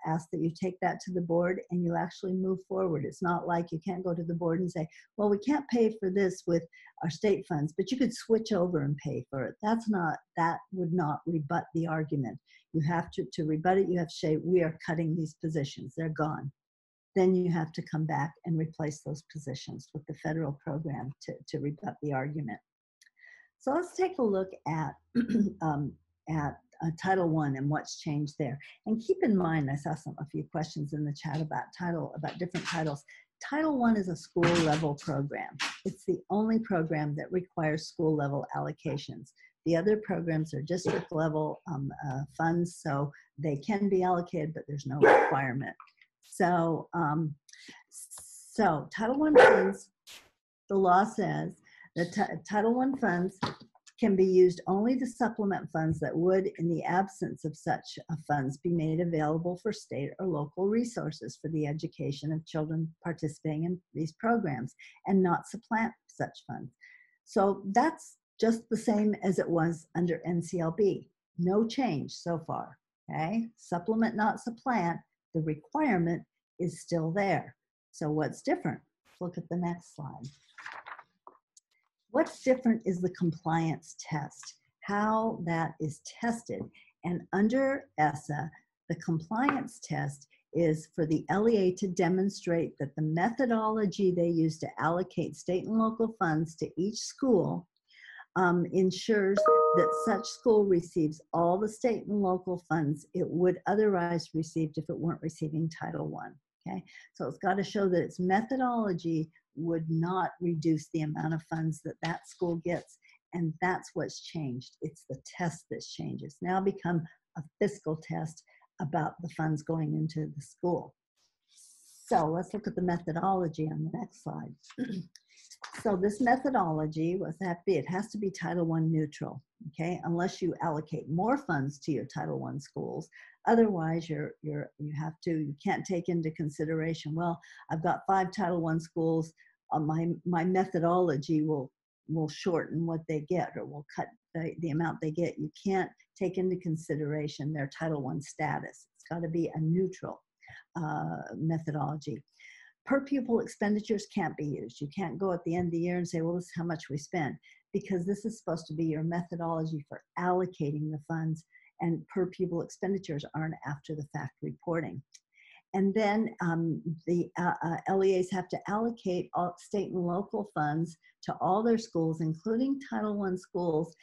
ask that you take that to the board and you actually move forward. It's not like you can't go to the board and say, well, we can't pay for this with our state funds, but you could switch over and pay for it. That would not rebut the argument. You have to rebut it. You have to say, we are cutting these positions, they're gone. Then you have to come back and replace those positions with the federal program to rebut the argument. So let's take a look at Title I and what's changed there. And keep in mind, I saw a few questions in the chat about different titles. Title I is a school level program. It's the only program that requires school level allocations. The other programs are district level funds, so they can be allocated, but there's no requirement. So, so Title I funds, the law says that Title I funds can be used only to supplement funds that would, in the absence of such funds, be made available for state or local resources for the education of children participating in these programs, and not supplant such funds. So that's just the same as it was under NCLB. No change so far, okay? Supplement, not supplant, the requirement is still there. So what's different? Look at the next slide. What's different is the compliance test, how that is tested. And under ESSA, the compliance test is for the LEA to demonstrate that the methodology they use to allocate state and local funds to each school ensures that such school receives all the state and local funds it would otherwise receive if it weren't receiving Title I. Okay, so it's got to show that its methodology would not reduce the amount of funds that that school gets, and that's what's changed. It's the test that's changed. It's now become a fiscal test about the funds going into the school. So let's look at the methodology on the next slide. So this methodology, what's that be? It has to be Title I neutral, okay? Unless you allocate more funds to your Title I schools. Otherwise, you can't take into consideration, well, I've got 5 Title I schools, my methodology will shorten what they get, or will cut the amount they get. You can't take into consideration their Title I status. It's got to be a neutral methodology. Per pupil expenditures can't be used. You can't go at the end of the year and say, well, this is how much we spent, because this is supposed to be your methodology for allocating the funds, and per pupil expenditures aren't after the fact reporting. And then the LEAs have to allocate all state and local funds to all their schools, including Title I schools,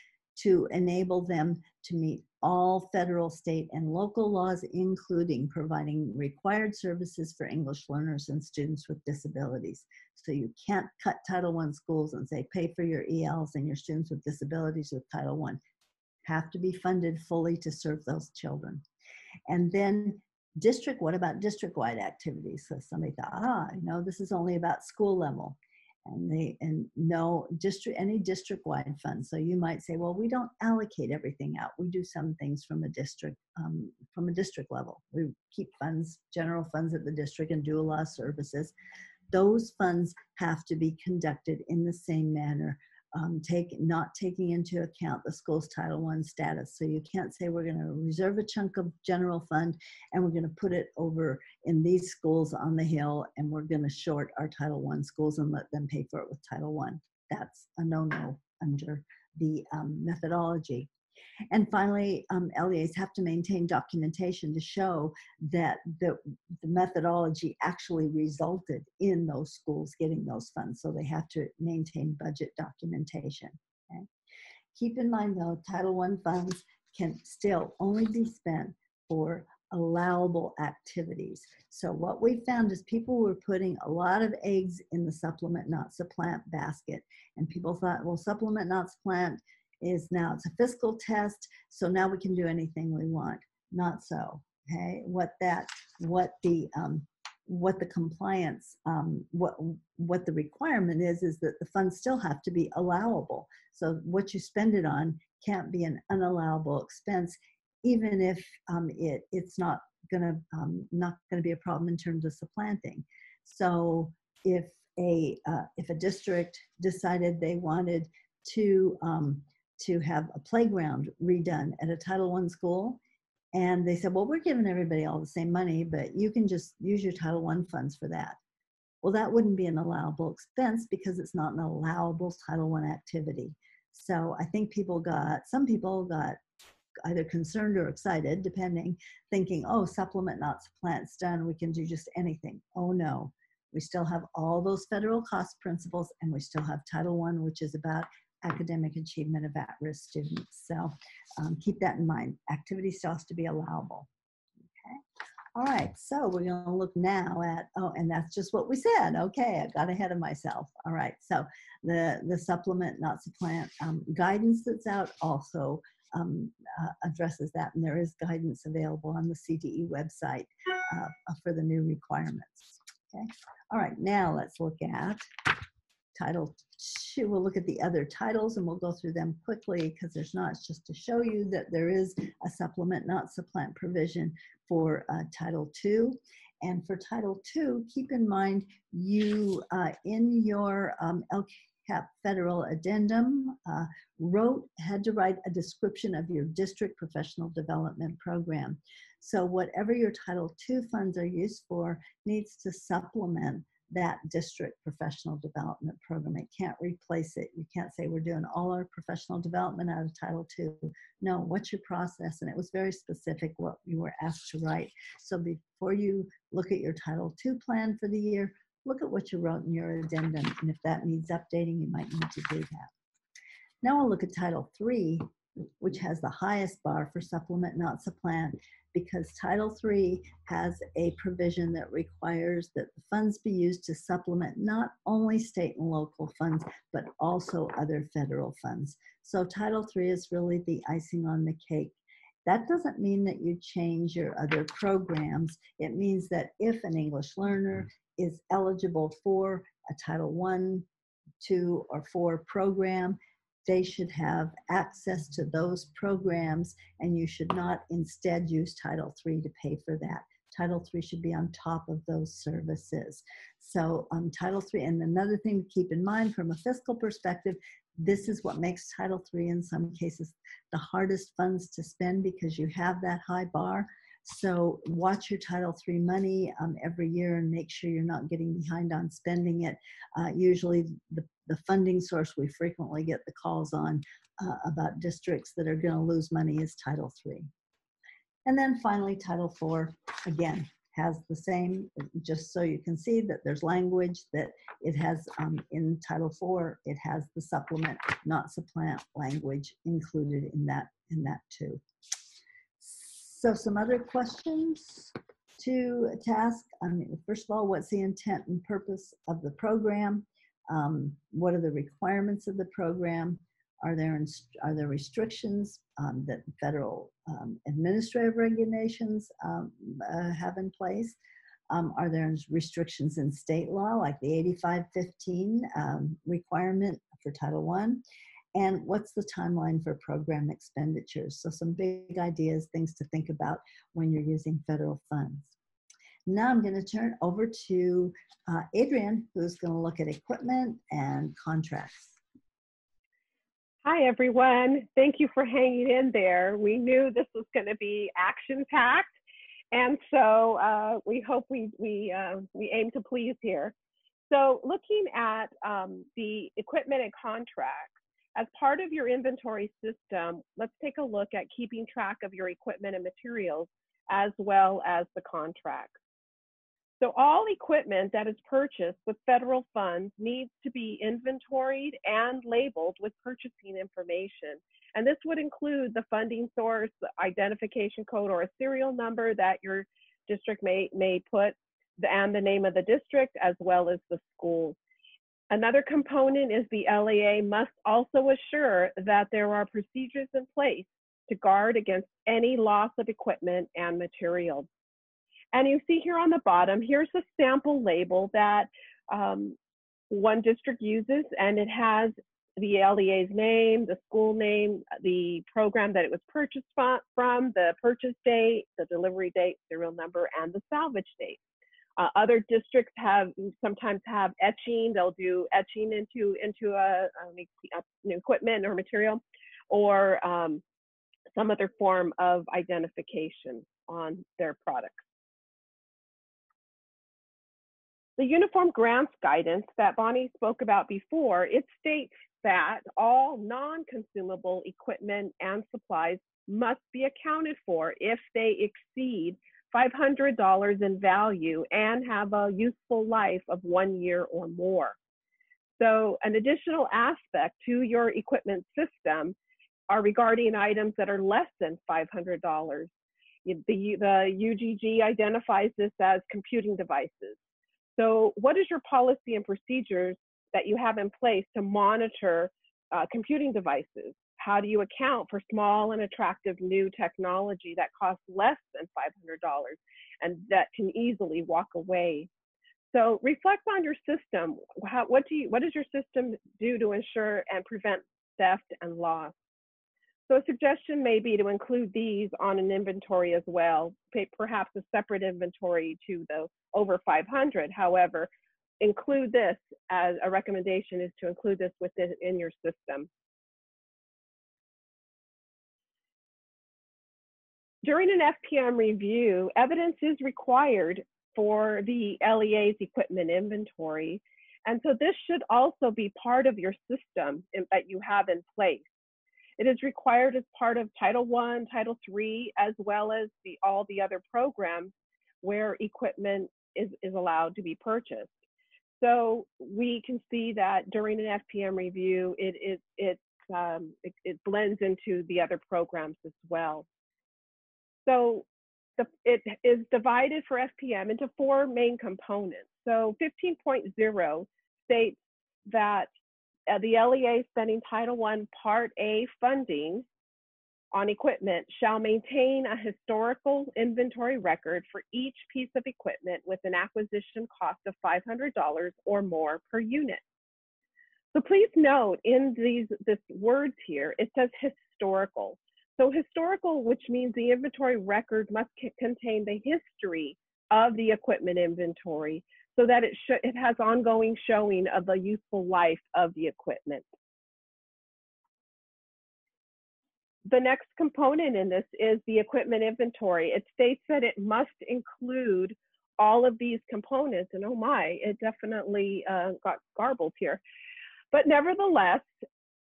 to enable them to meet all federal, state, and local laws, including providing required services for English learners and students with disabilities. So you can't cut Title I schools and say, pay for your ELs and your students with disabilities with Title I. Have to be funded fully to serve those children. And then what about district-wide activities? So somebody thought, this is only about school level. And no any district-wide funds. So you might say, well, we don't allocate everything out. We do some things from a district level. We keep funds, general funds at the district, and do a lot of services. Those funds have to be conducted in the same manner, not taking into account the school's Title I status. So you can't say we're going to reserve a chunk of general fund and we're going to put it over in these schools on the Hill, and we're going to short our Title I schools and let them pay for it with Title I. That's a no-no under the methodology. And finally, LEAs have to maintain documentation to show that the methodology actually resulted in those schools getting those funds. So they have to maintain budget documentation. Okay? Keep in mind, though, Title I funds can still only be spent for allowable activities. So what we found is people were putting a lot of eggs in the supplement, not supplant basket. And people thought, well, supplement, not supplant is now, it's a fiscal test, so now we can do anything we want. Not so, okay? What the compliance, what the requirement is that the funds still have to be allowable. So what you spend it on can't be an unallowable expense, even if it's not gonna be a problem in terms of supplanting. So if a district decided they wanted to have a playground redone at a Title I school, and they said, well, we're giving everybody all the same money, but you can just use your Title I funds for that. Well, that wouldn't be an allowable expense because it's not an allowable Title I activity. So I think some people got either concerned or excited, depending, thinking, oh, supplement, not supplant's done, we can do just anything. Oh no, we still have all those federal cost principles, and we still have Title I, which is about academic achievement of at-risk students. So keep that in mind. Activity still has to be allowable. Okay. All right, so we're going to look now at, and that's just what we said. Okay, I got ahead of myself. All right, so the supplement, not supplant guidance that's out also addresses that, and there is guidance available on the CDE website for the new requirements. Okay. All right, now let's look at Title 2. We'll look at the other titles and we'll go through them quickly because there's not, it's just to show you that there is a supplement, not supplant provision for Title 2. And for Title 2, keep in mind you, in your LCAP federal addendum, had to write a description of your district professional development program. So whatever your Title II funds are used for needs to supplement that district professional development program. It can't replace it. You can't say we're doing all our professional development out of Title II. No, what's your process? And it was very specific what you were asked to write. So before you look at your Title II plan for the year, look at what you wrote in your addendum. And if that needs updating, you might need to do that. Now we'll look at Title III, which has the highest bar for supplement, not supplant, because Title III has a provision that requires that the funds be used to supplement not only state and local funds, but also other federal funds. So Title III is really the icing on the cake. That doesn't mean that you change your other programs. It means that if an English learner is eligible for a Title I, II, or IV program, they should have access to those programs, and you should not instead use Title III to pay for that. Title III should be on top of those services. So Title III, and another thing to keep in mind from a fiscal perspective, this is what makes Title III in some cases the hardest funds to spend because you have that high bar. So watch your Title III money every year and make sure you're not getting behind on spending it. Usually the funding source we frequently get the calls on about districts that are going to lose money is Title III. And then finally, Title IV, again, has the same, just so you can see that there's language that it has in Title IV, it has the supplement, not supplant language included in that too. So some other questions to ask. First of all, what's the intent and purpose of the program? What are the requirements of the program? Are there restrictions that federal administrative regulations have in place? Are there restrictions in state law like the 8515 requirement for Title I? And what's the timeline for program expenditures? So some big ideas, things to think about when you're using federal funds. Now I'm going to turn over to Adrienne, who's going to look at equipment and contracts. Hi, everyone. Thank you for hanging in there. We knew this was going to be action-packed, and so we hope we aim to please here. So looking at the equipment and contracts, as part of your inventory system, let's take a look at keeping track of your equipment and materials as well as the contracts. So all equipment that is purchased with federal funds needs to be inventoried and labeled with purchasing information. And this would include the funding source, the identification code, or a serial number that your district may put, and the name of the district as well as the school. Another component is the LEA must also assure that there are procedures in place to guard against any loss of equipment and materials. And you see here on the bottom, here's a sample label that one district uses, and it has the LEA's name, the school name, the program that it was purchased from, the purchase date, the delivery date, serial number, and the salvage date. Other districts sometimes have etching. They'll do etching into equipment or material, or some other form of identification on their products. The Uniform Grants Guidance that Bonnie spoke about before, it states that all non-consumable equipment and supplies must be accounted for if they exceed $500 in value and have a useful life of 1 year or more. So an additional aspect to your equipment system are regarding items that are less than $500. The UGG identifies this as computing devices. So what is your policy and procedures that you have in place to monitor computing devices? How do you account for small and attractive new technology that costs less than $500 and that can easily walk away? So reflect on your system. What does your system do to ensure and prevent theft and loss? So a suggestion may be to include these on an inventory as well, perhaps a separate inventory to the over 500. However, include this as a recommendation is to include this in your system. During an FPM review, evidence is required for the LEA's equipment inventory. And so this should also be part of your system that you have in place. It is required as part of Title I, Title III, as well as all the other programs where equipment is allowed to be purchased. So we can see that during an FPM review, it blends into the other programs as well. So it is divided for FPM into 4 main components. So 15.0 states that the LEA spending Title I Part A funding on equipment shall maintain a historical inventory record for each piece of equipment with an acquisition cost of $500 or more per unit. So please note in this words here, it says historical. So historical, which means the inventory record must contain the history of the equipment inventory so that it has ongoing showing of the useful life of the equipment. The next component in this is the equipment inventory. It states that it must include all of these components, and oh my, it definitely got garbled here. But nevertheless,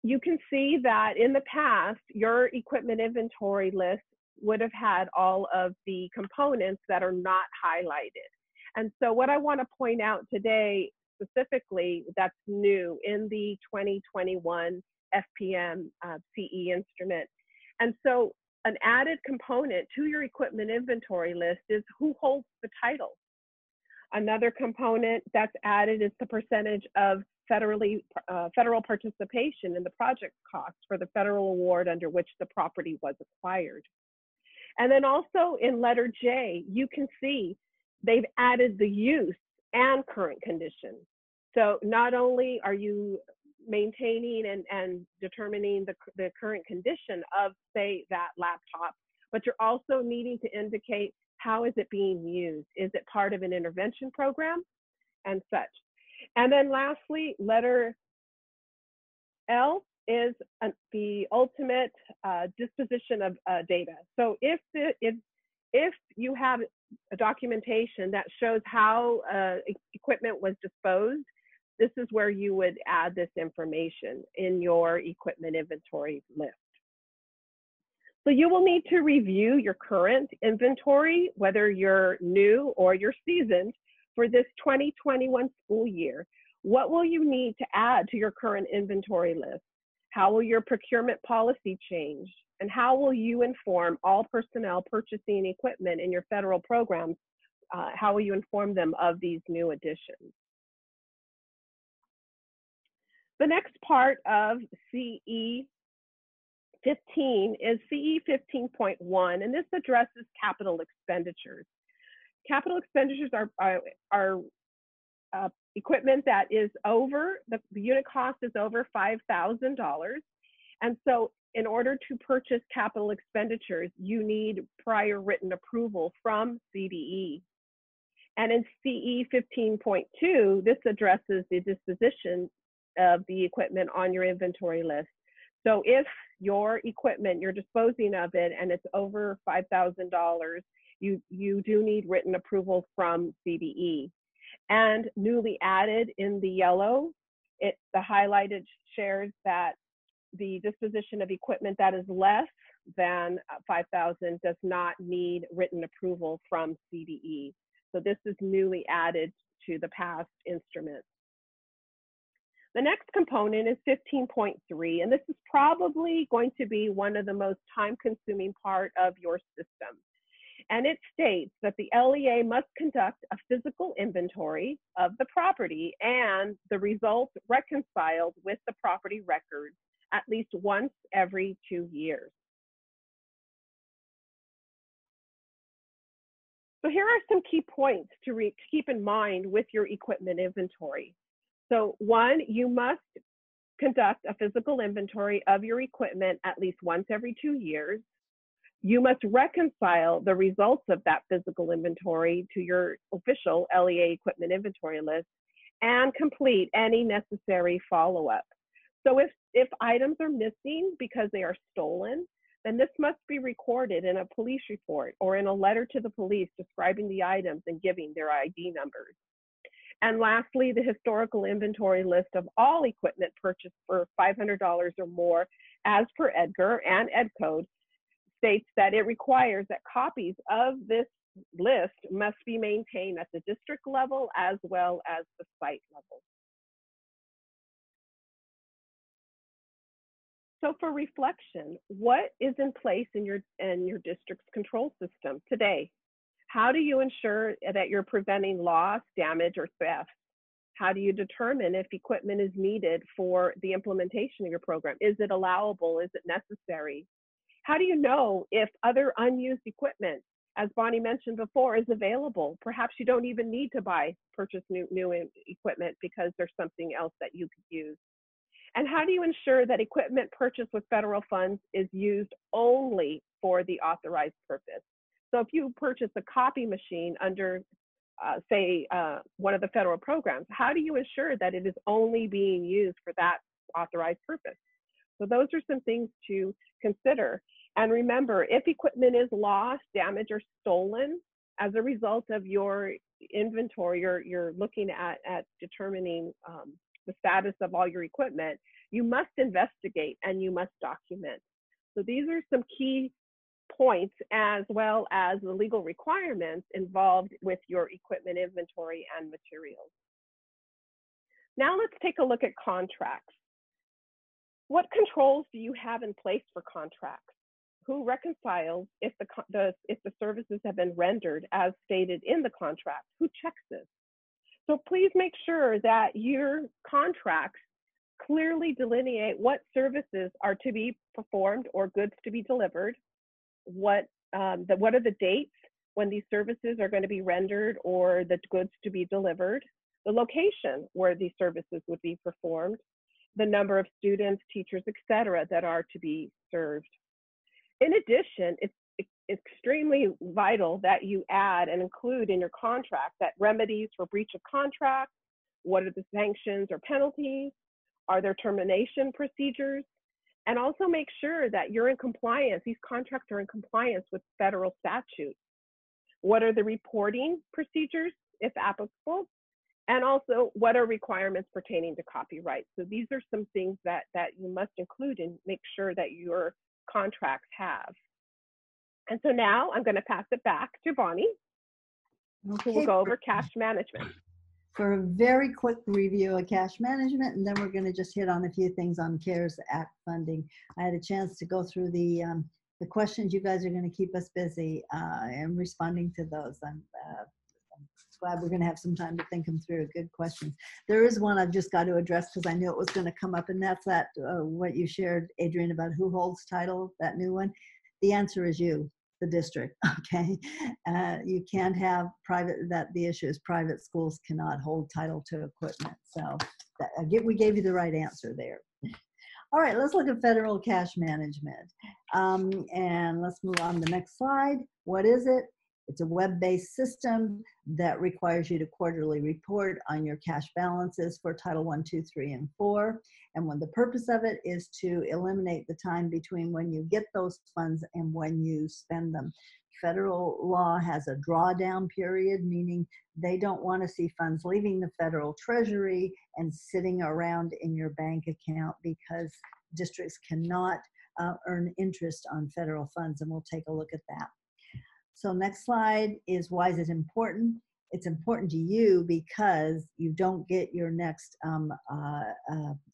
you can see that in the past, your equipment inventory list would have had all of the components that are not highlighted. And so what I want to point out today, specifically, that's new in the 2021 FPM CE instrument. And so an added component to your equipment inventory list is who holds the title. Another component that's added is the percentage of federal participation in the project cost for the federal award under which the property was acquired. And then also in letter J, you can see they've added the use and current condition. So not only are you maintaining and determining the current condition of, say, that laptop, but you're also needing to indicate how is it being used? Is it part of an intervention program and such? And then lastly, letter L is the ultimate disposition of data. So if you have a documentation that shows how equipment was disposed, this is where you would add this information in your equipment inventory list. So you will need to review your current inventory, whether you're new or you're seasoned, for this 2021 school year. What will you need to add to your current inventory list? How will your procurement policy change? And how will you inform all personnel purchasing equipment in your federal programs? How will you inform them of these new additions? The next part of CE 15 is CE 15.1, and this addresses capital expenditures. Capital expenditures are equipment that is over, the unit cost is over $5,000. And so in order to purchase capital expenditures, you need prior written approval from CDE. And in CE 15.2, this addresses the disposition of the equipment on your inventory list. So if your equipment, you're disposing of it and it's over $5,000, you do need written approval from CDE. And newly added in the yellow, the highlighted shares that the disposition of equipment that is less than 5,000 does not need written approval from CDE. So this is newly added to the past instruments. The next component is 15.3, and this is probably going to be one of the most time-consuming part of your system. And it states that the LEA must conduct a physical inventory of the property and the results reconciled with the property records at least once every 2 years. So here are some key points to keep in mind with your equipment inventory. So one, you must conduct a physical inventory of your equipment at least once every 2 years. You must reconcile the results of that physical inventory to your official LEA equipment inventory list and complete any necessary follow-up. So if items are missing because they are stolen, then this must be recorded in a police report or in a letter to the police describing the items and giving their ID numbers. And lastly, the historical inventory list of all equipment purchased for $500 or more, as per Edgar and Ed Code, states that it requires that copies of this list must be maintained at the district level as well as the site level. So for reflection, what is in place in your district's control system today? How do you ensure that you're preventing loss, damage, or theft? How do you determine if equipment is needed for the implementation of your program? Is it allowable? Is it necessary? How do you know if other unused equipment, as Bonnie mentioned before, is available? Perhaps you don't even need to purchase new equipment because there's something else that you could use. And how do you ensure that equipment purchased with federal funds is used only for the authorized purpose? So if you purchase a copy machine under, say, one of the federal programs, how do you ensure that it is only being used for that authorized purpose? So those are some things to consider. And remember, if equipment is lost, damaged, or stolen as a result of your inventory, you're looking at determining the status of all your equipment, you must investigate and you must document. So these are some key points as well as the legal requirements involved with your equipment inventory and materials. Now let's take a look at contracts. What controls do you have in place for contracts? Who reconciles if the services have been rendered as stated in the contract? Who checks this? So please make sure that your contracts clearly delineate what services are to be performed or goods to be delivered, what are the dates when these services are going to be rendered or the goods to be delivered, the location where these services would be performed, the number of students, teachers, etc., that are to be served. In addition, it's extremely vital that you add and include in your contract that remedies for breach of contract, what are the sanctions or penalties, are there termination procedures, and also make sure that you're in compliance, these contracts are in compliance with federal statutes. What are the reporting procedures, if applicable, and also what are requirements pertaining to copyright. So these are some things that you must include and make sure that your contracts have. And so now I'm going to pass it back to Bonnie, who will go over cash management. For a very quick review of cash management, and then we're going to just hit on a few things on CARES Act funding. I had a chance to go through the questions. You guys are going to keep us busy and responding to those. I'm glad we're going to have some time to think them through. Good questions. There is one I've just got to address because I knew it was going to come up, and that's that what you shared, Adrian, about who holds title, that new one. The answer is you, the district, okay? You can't have the issue is private schools cannot hold title to equipment. So we gave you the right answer there. All right, let's look at federal cash management. And let's move on to the next slide. What is it? It's a web-based system that requires you to quarterly report on your cash balances for Title 1, 2, 3, and 4. And when the purpose of it is to eliminate the time between when you get those funds and when you spend them. Federal law has a drawdown period, meaning they don't want to see funds leaving the federal treasury and sitting around in your bank account because districts cannot earn interest on federal funds, and we'll take a look at that. So next slide is why is it important? It's important to you because you don't get your next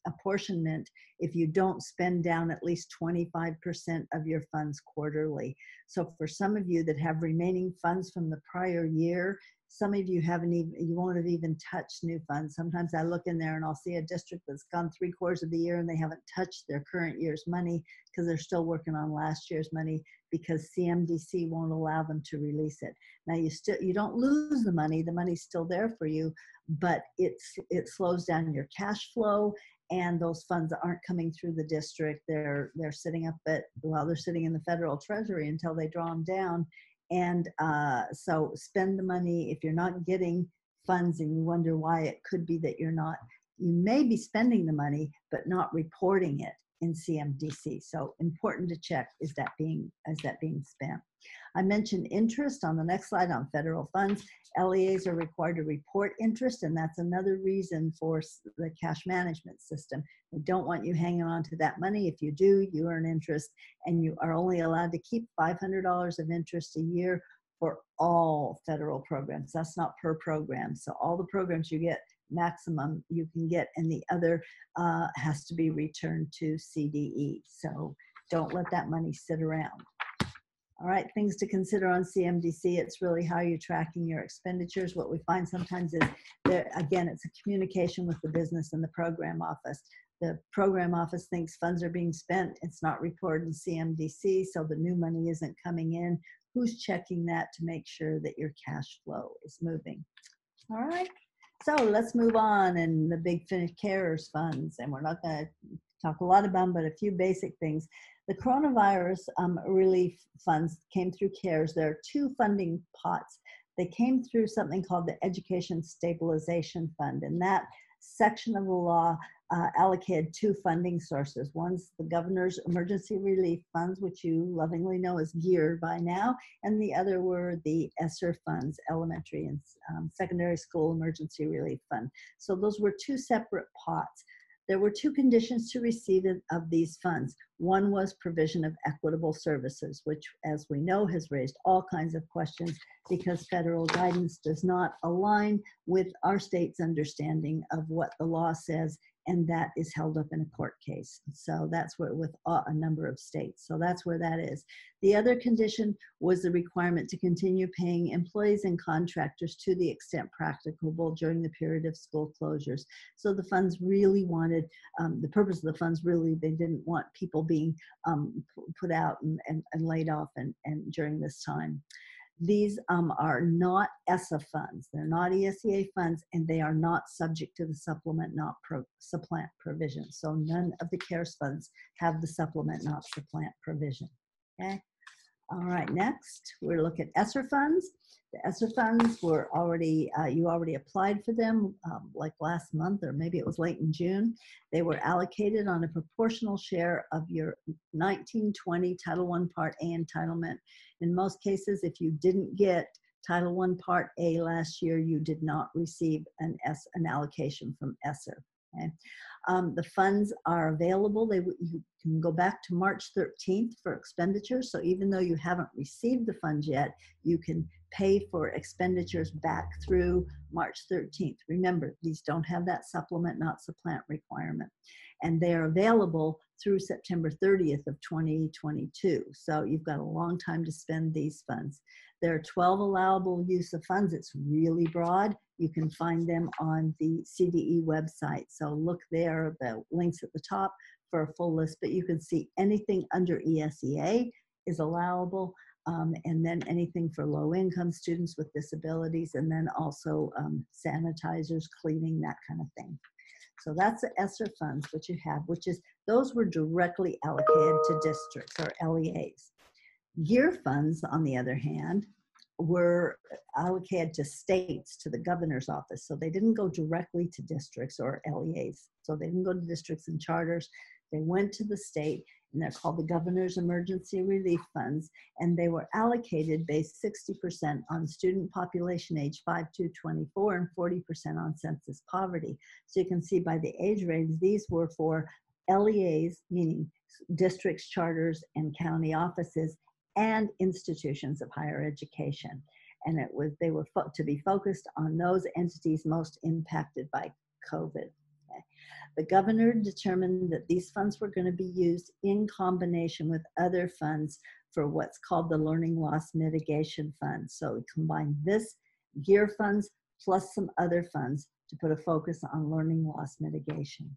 apportionment if you don't spend down at least 25% of your funds quarterly. So for some of you that have remaining funds from the prior year, Some of you haven't even, you won't have even touched new funds. Sometimes I look in there and I'll see a district that's gone 3/4 of the year and they haven't touched their current year's money because they're still working on last year's money because CMDC won't allow them to release it. Now you don't lose the money's still there for you, but it slows down your cash flow, and those funds aren't coming through the district. They're sitting up they're sitting in the federal treasury until they draw them down. And so spend the money. If you're not getting funds and you wonder why, it could be that you may be spending the money, but not reporting it in CMDC. So important to check, is that being spent? I mentioned interest on the next slide on federal funds. LEAs are required to report interest, and that's another reason for the cash management system. They don't want you hanging on to that money. If you do, you earn interest, and you are only allowed to keep $500 of interest a year for all federal programs. That's not per program. So all the programs you get, maximum you can get, and the other has to be returned to CDE. So don't let that money sit around. All right, things to consider on CMDC. It's really how you're tracking your expenditures. What we find sometimes is that, again, it's a communication with the business and the program office. The program office thinks funds are being spent. It's not reported in CMDC, so the new money isn't coming in. Who's checking that to make sure that your cash flow is moving? All right, so let's move on. And the big finish CARES funds, and we're not going to talk a lot about them, but a few basic things. The coronavirus relief funds came through CARES. There are two funding pots. They came through something called the Education Stabilization Fund, and that section of the law allocated two funding sources. One's the governor's emergency relief funds, which you lovingly know as GEAR by now, and the other were the ESSER funds, elementary and secondary school emergency relief fund. So those were two separate pots. There were two conditions to receive of these funds. One was provision of equitable services, which, as we know, has raised all kinds of questions because federal guidance does not align with our state's understanding of what the law says, and that is held up in a court case. So that's where, with a number of states. So that's where that is. The other condition was the requirement to continue paying employees and contractors to the extent practicable during the period of school closures. So the funds really wanted, the purpose of the funds really, they didn't want people being put out and laid off and during this time. These are not ESSA funds. They're not ESEA funds, and they are not subject to the supplement not supplant provision. So none of the CARES funds have the supplement not supplant provision. Okay. All right, next we're looking at ESSER funds. The ESSER funds were already, you already applied for them like last month, or maybe it was late in June. They were allocated on a proportional share of your 1920 Title I Part A entitlement. In most cases, if you didn't get Title I Part A last year, you did not receive an allocation from ESSER. Okay. The funds are available. You can go back to March 13th for expenditures. So even though you haven't received the funds yet, you can pay for expenditures back through March 13th. Remember, these don't have that supplement not supplant requirement. And they are available through September 30th of 2022. So you've got a long time to spend these funds. There are 12 allowable use of funds. It's really broad. You can find them on the CDE website. So look there, the links at the top for a full list, but you can see anything under ESEA is allowable, and then anything for low-income students with disabilities, and then also sanitizers, cleaning, that kind of thing. So that's the ESSER funds, which you have, those were directly allocated to districts or LEAs. GEAR funds, on the other hand, were allocated to states, to the governor's office. So they didn't go directly to districts or LEAs. So they didn't go to districts and charters. They went to the state, and they're called the Governor's Emergency Relief Funds, and they were allocated based 60% on student population age 5 to 24 and 40% on census poverty. So you can see by the age range, these were for LEAs, meaning districts, charters, and county offices, and institutions of higher education. And they were to be focused on those entities most impacted by COVID. The governor determined that these funds were going to be used in combination with other funds for what's called the Learning Loss Mitigation Fund. So we combined this gear funds plus some other funds to put a focus on learning loss mitigation.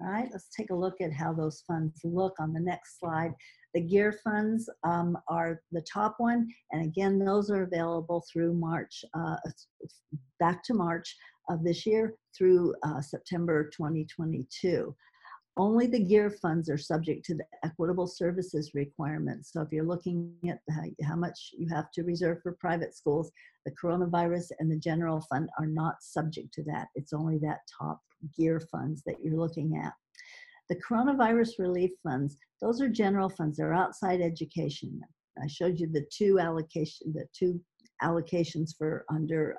All right, let's take a look at how those funds look on the next slide. The gear funds are the top one, and again, those are available through March, back to March of this year through September 2022. Only the gear funds are subject to the equitable services requirements. So if you're looking at how much you have to reserve for private schools, the coronavirus and the general fund are not subject to that. It's only that top gear funds that you're looking at. The coronavirus relief funds, those are general funds. They're outside education. I showed you the two allocations for under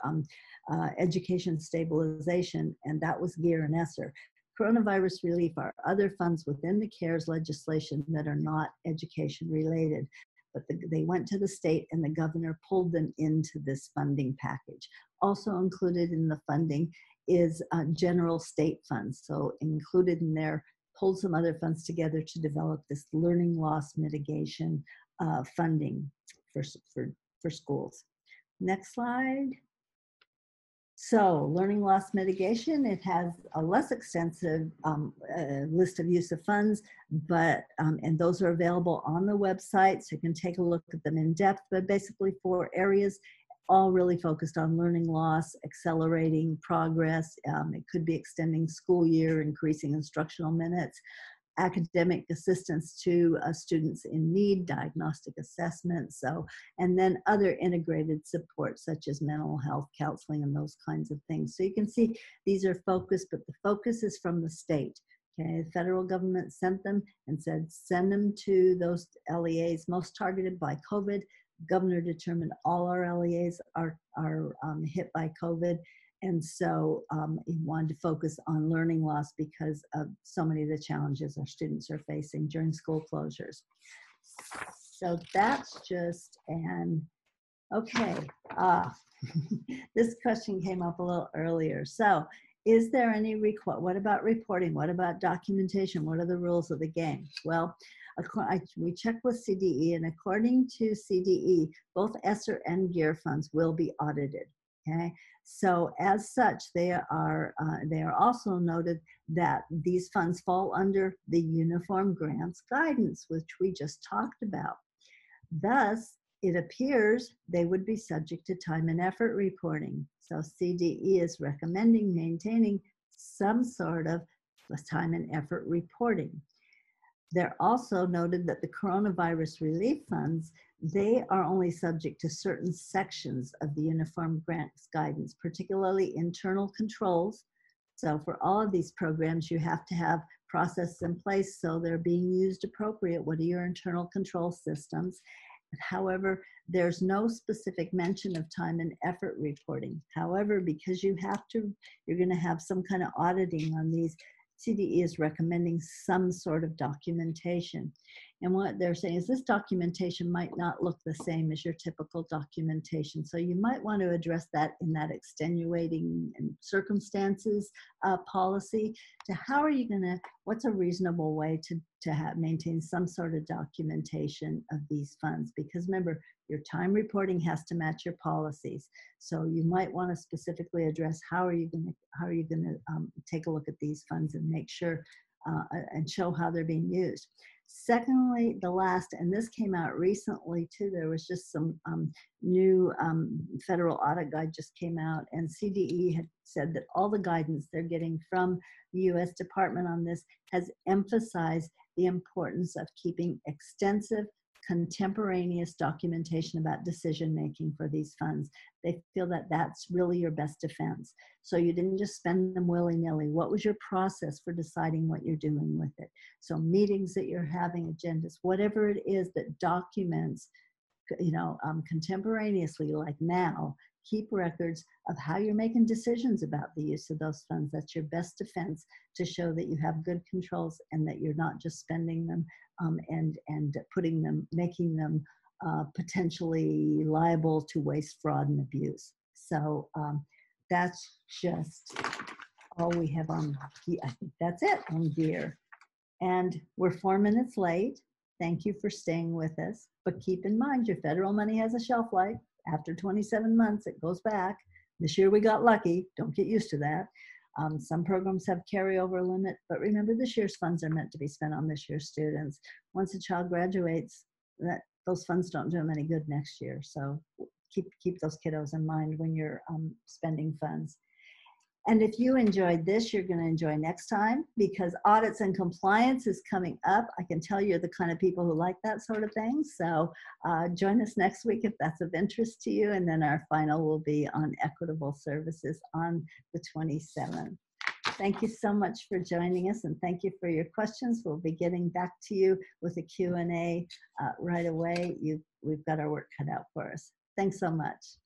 education stabilization, and that was gear and ESSER. Coronavirus relief are other funds within the CARES legislation that are not education related, but they went to the state and the governor pulled them into this funding package. Also included in the funding is general state funds. So included in there, pulled some other funds together to develop this learning loss mitigation funding for schools. Next slide. So learning loss mitigation, it has a less extensive list of use of funds, but and those are available on the website, so you can take a look at them in depth, but basically 4 areas, all really focused on learning loss, accelerating progress. It could be extending school year, increasing instructional minutes, academic assistance to students in need, diagnostic assessments, and then other integrated support such as mental health counseling and those kinds of things. So you can see these are focused, but the focus is from the state. Okay, the federal government sent them and said, send them to those LEAs most targeted by COVID. Governor determined all our LEAs are hit by COVID. And so he wanted to focus on learning loss because of so many of the challenges our students are facing during school closures. So that's just okay. This question came up a little earlier. So is there any what about reporting? What about documentation? What are the rules of the game? Well, we checked with CDE, and according to CDE, both ESSER and GEAR funds will be audited. Okay, so as such, they are also noted that these funds fall under the Uniform Grants Guidance, which we just talked about. Thus, it appears they would be subject to time and effort reporting. So CDE is recommending maintaining some sort of time and effort reporting. They're also noted that the coronavirus relief funds, they are only subject to certain sections of the Uniform Grants Guidance, particularly internal controls. So for all of these programs, you have to have processes in place so they're being used appropriate. What are your internal control systems? However, there's no specific mention of time and effort reporting. However, because you're going to have some kind of auditing on these, CDE is recommending some sort of documentation. And what they're saying is this documentation might not look the same as your typical documentation. So you might want to address that in that extenuating circumstances policy to how are you going to, what's a reasonable way to maintain some sort of documentation of these funds? Because remember, your time reporting has to match your policies. So you might want to specifically address how are you going to take a look at these funds and make sure and show how they're being used. Secondly, the last, and this came out recently too, there was just some new federal audit guide just came out, and CDE had said that all the guidance they're getting from the U.S. Department on this has emphasized the importance of keeping extensive contemporaneous documentation about decision making for these funds. They feel that that's really your best defense. So you didn't just spend them willy-nilly. What was your process for deciding what you're doing with it? So meetings that you're having, agendas, whatever it is that documents, contemporaneously, like now, keep records of how you're making decisions about the use of those funds. That's your best defense to show that you have good controls and that you're not just spending them and making them potentially liable to waste, fraud, and abuse. So that's just all we have on, I think that's it on gear. And we're 4 minutes late. Thank you for staying with us. But keep in mind, your federal money has a shelf life. After 27 months, it goes back. This year we got lucky. Don't get used to that. Some programs have carryover limit, but remember this year's funds are meant to be spent on this year's students. Once a child graduates, those funds don't do them any good next year. So keep those kiddos in mind when you're spending funds. And if you enjoyed this, you're going to enjoy next time, because audits and compliance is coming up. I can tell you're the kind of people who like that sort of thing. So join us next week if that's of interest to you. And then our final will be on equitable services on the 27th. Thank you so much for joining us, and thank you for your questions. We'll be getting back to you with a Q&A right away. We've got our work cut out for us. Thanks so much.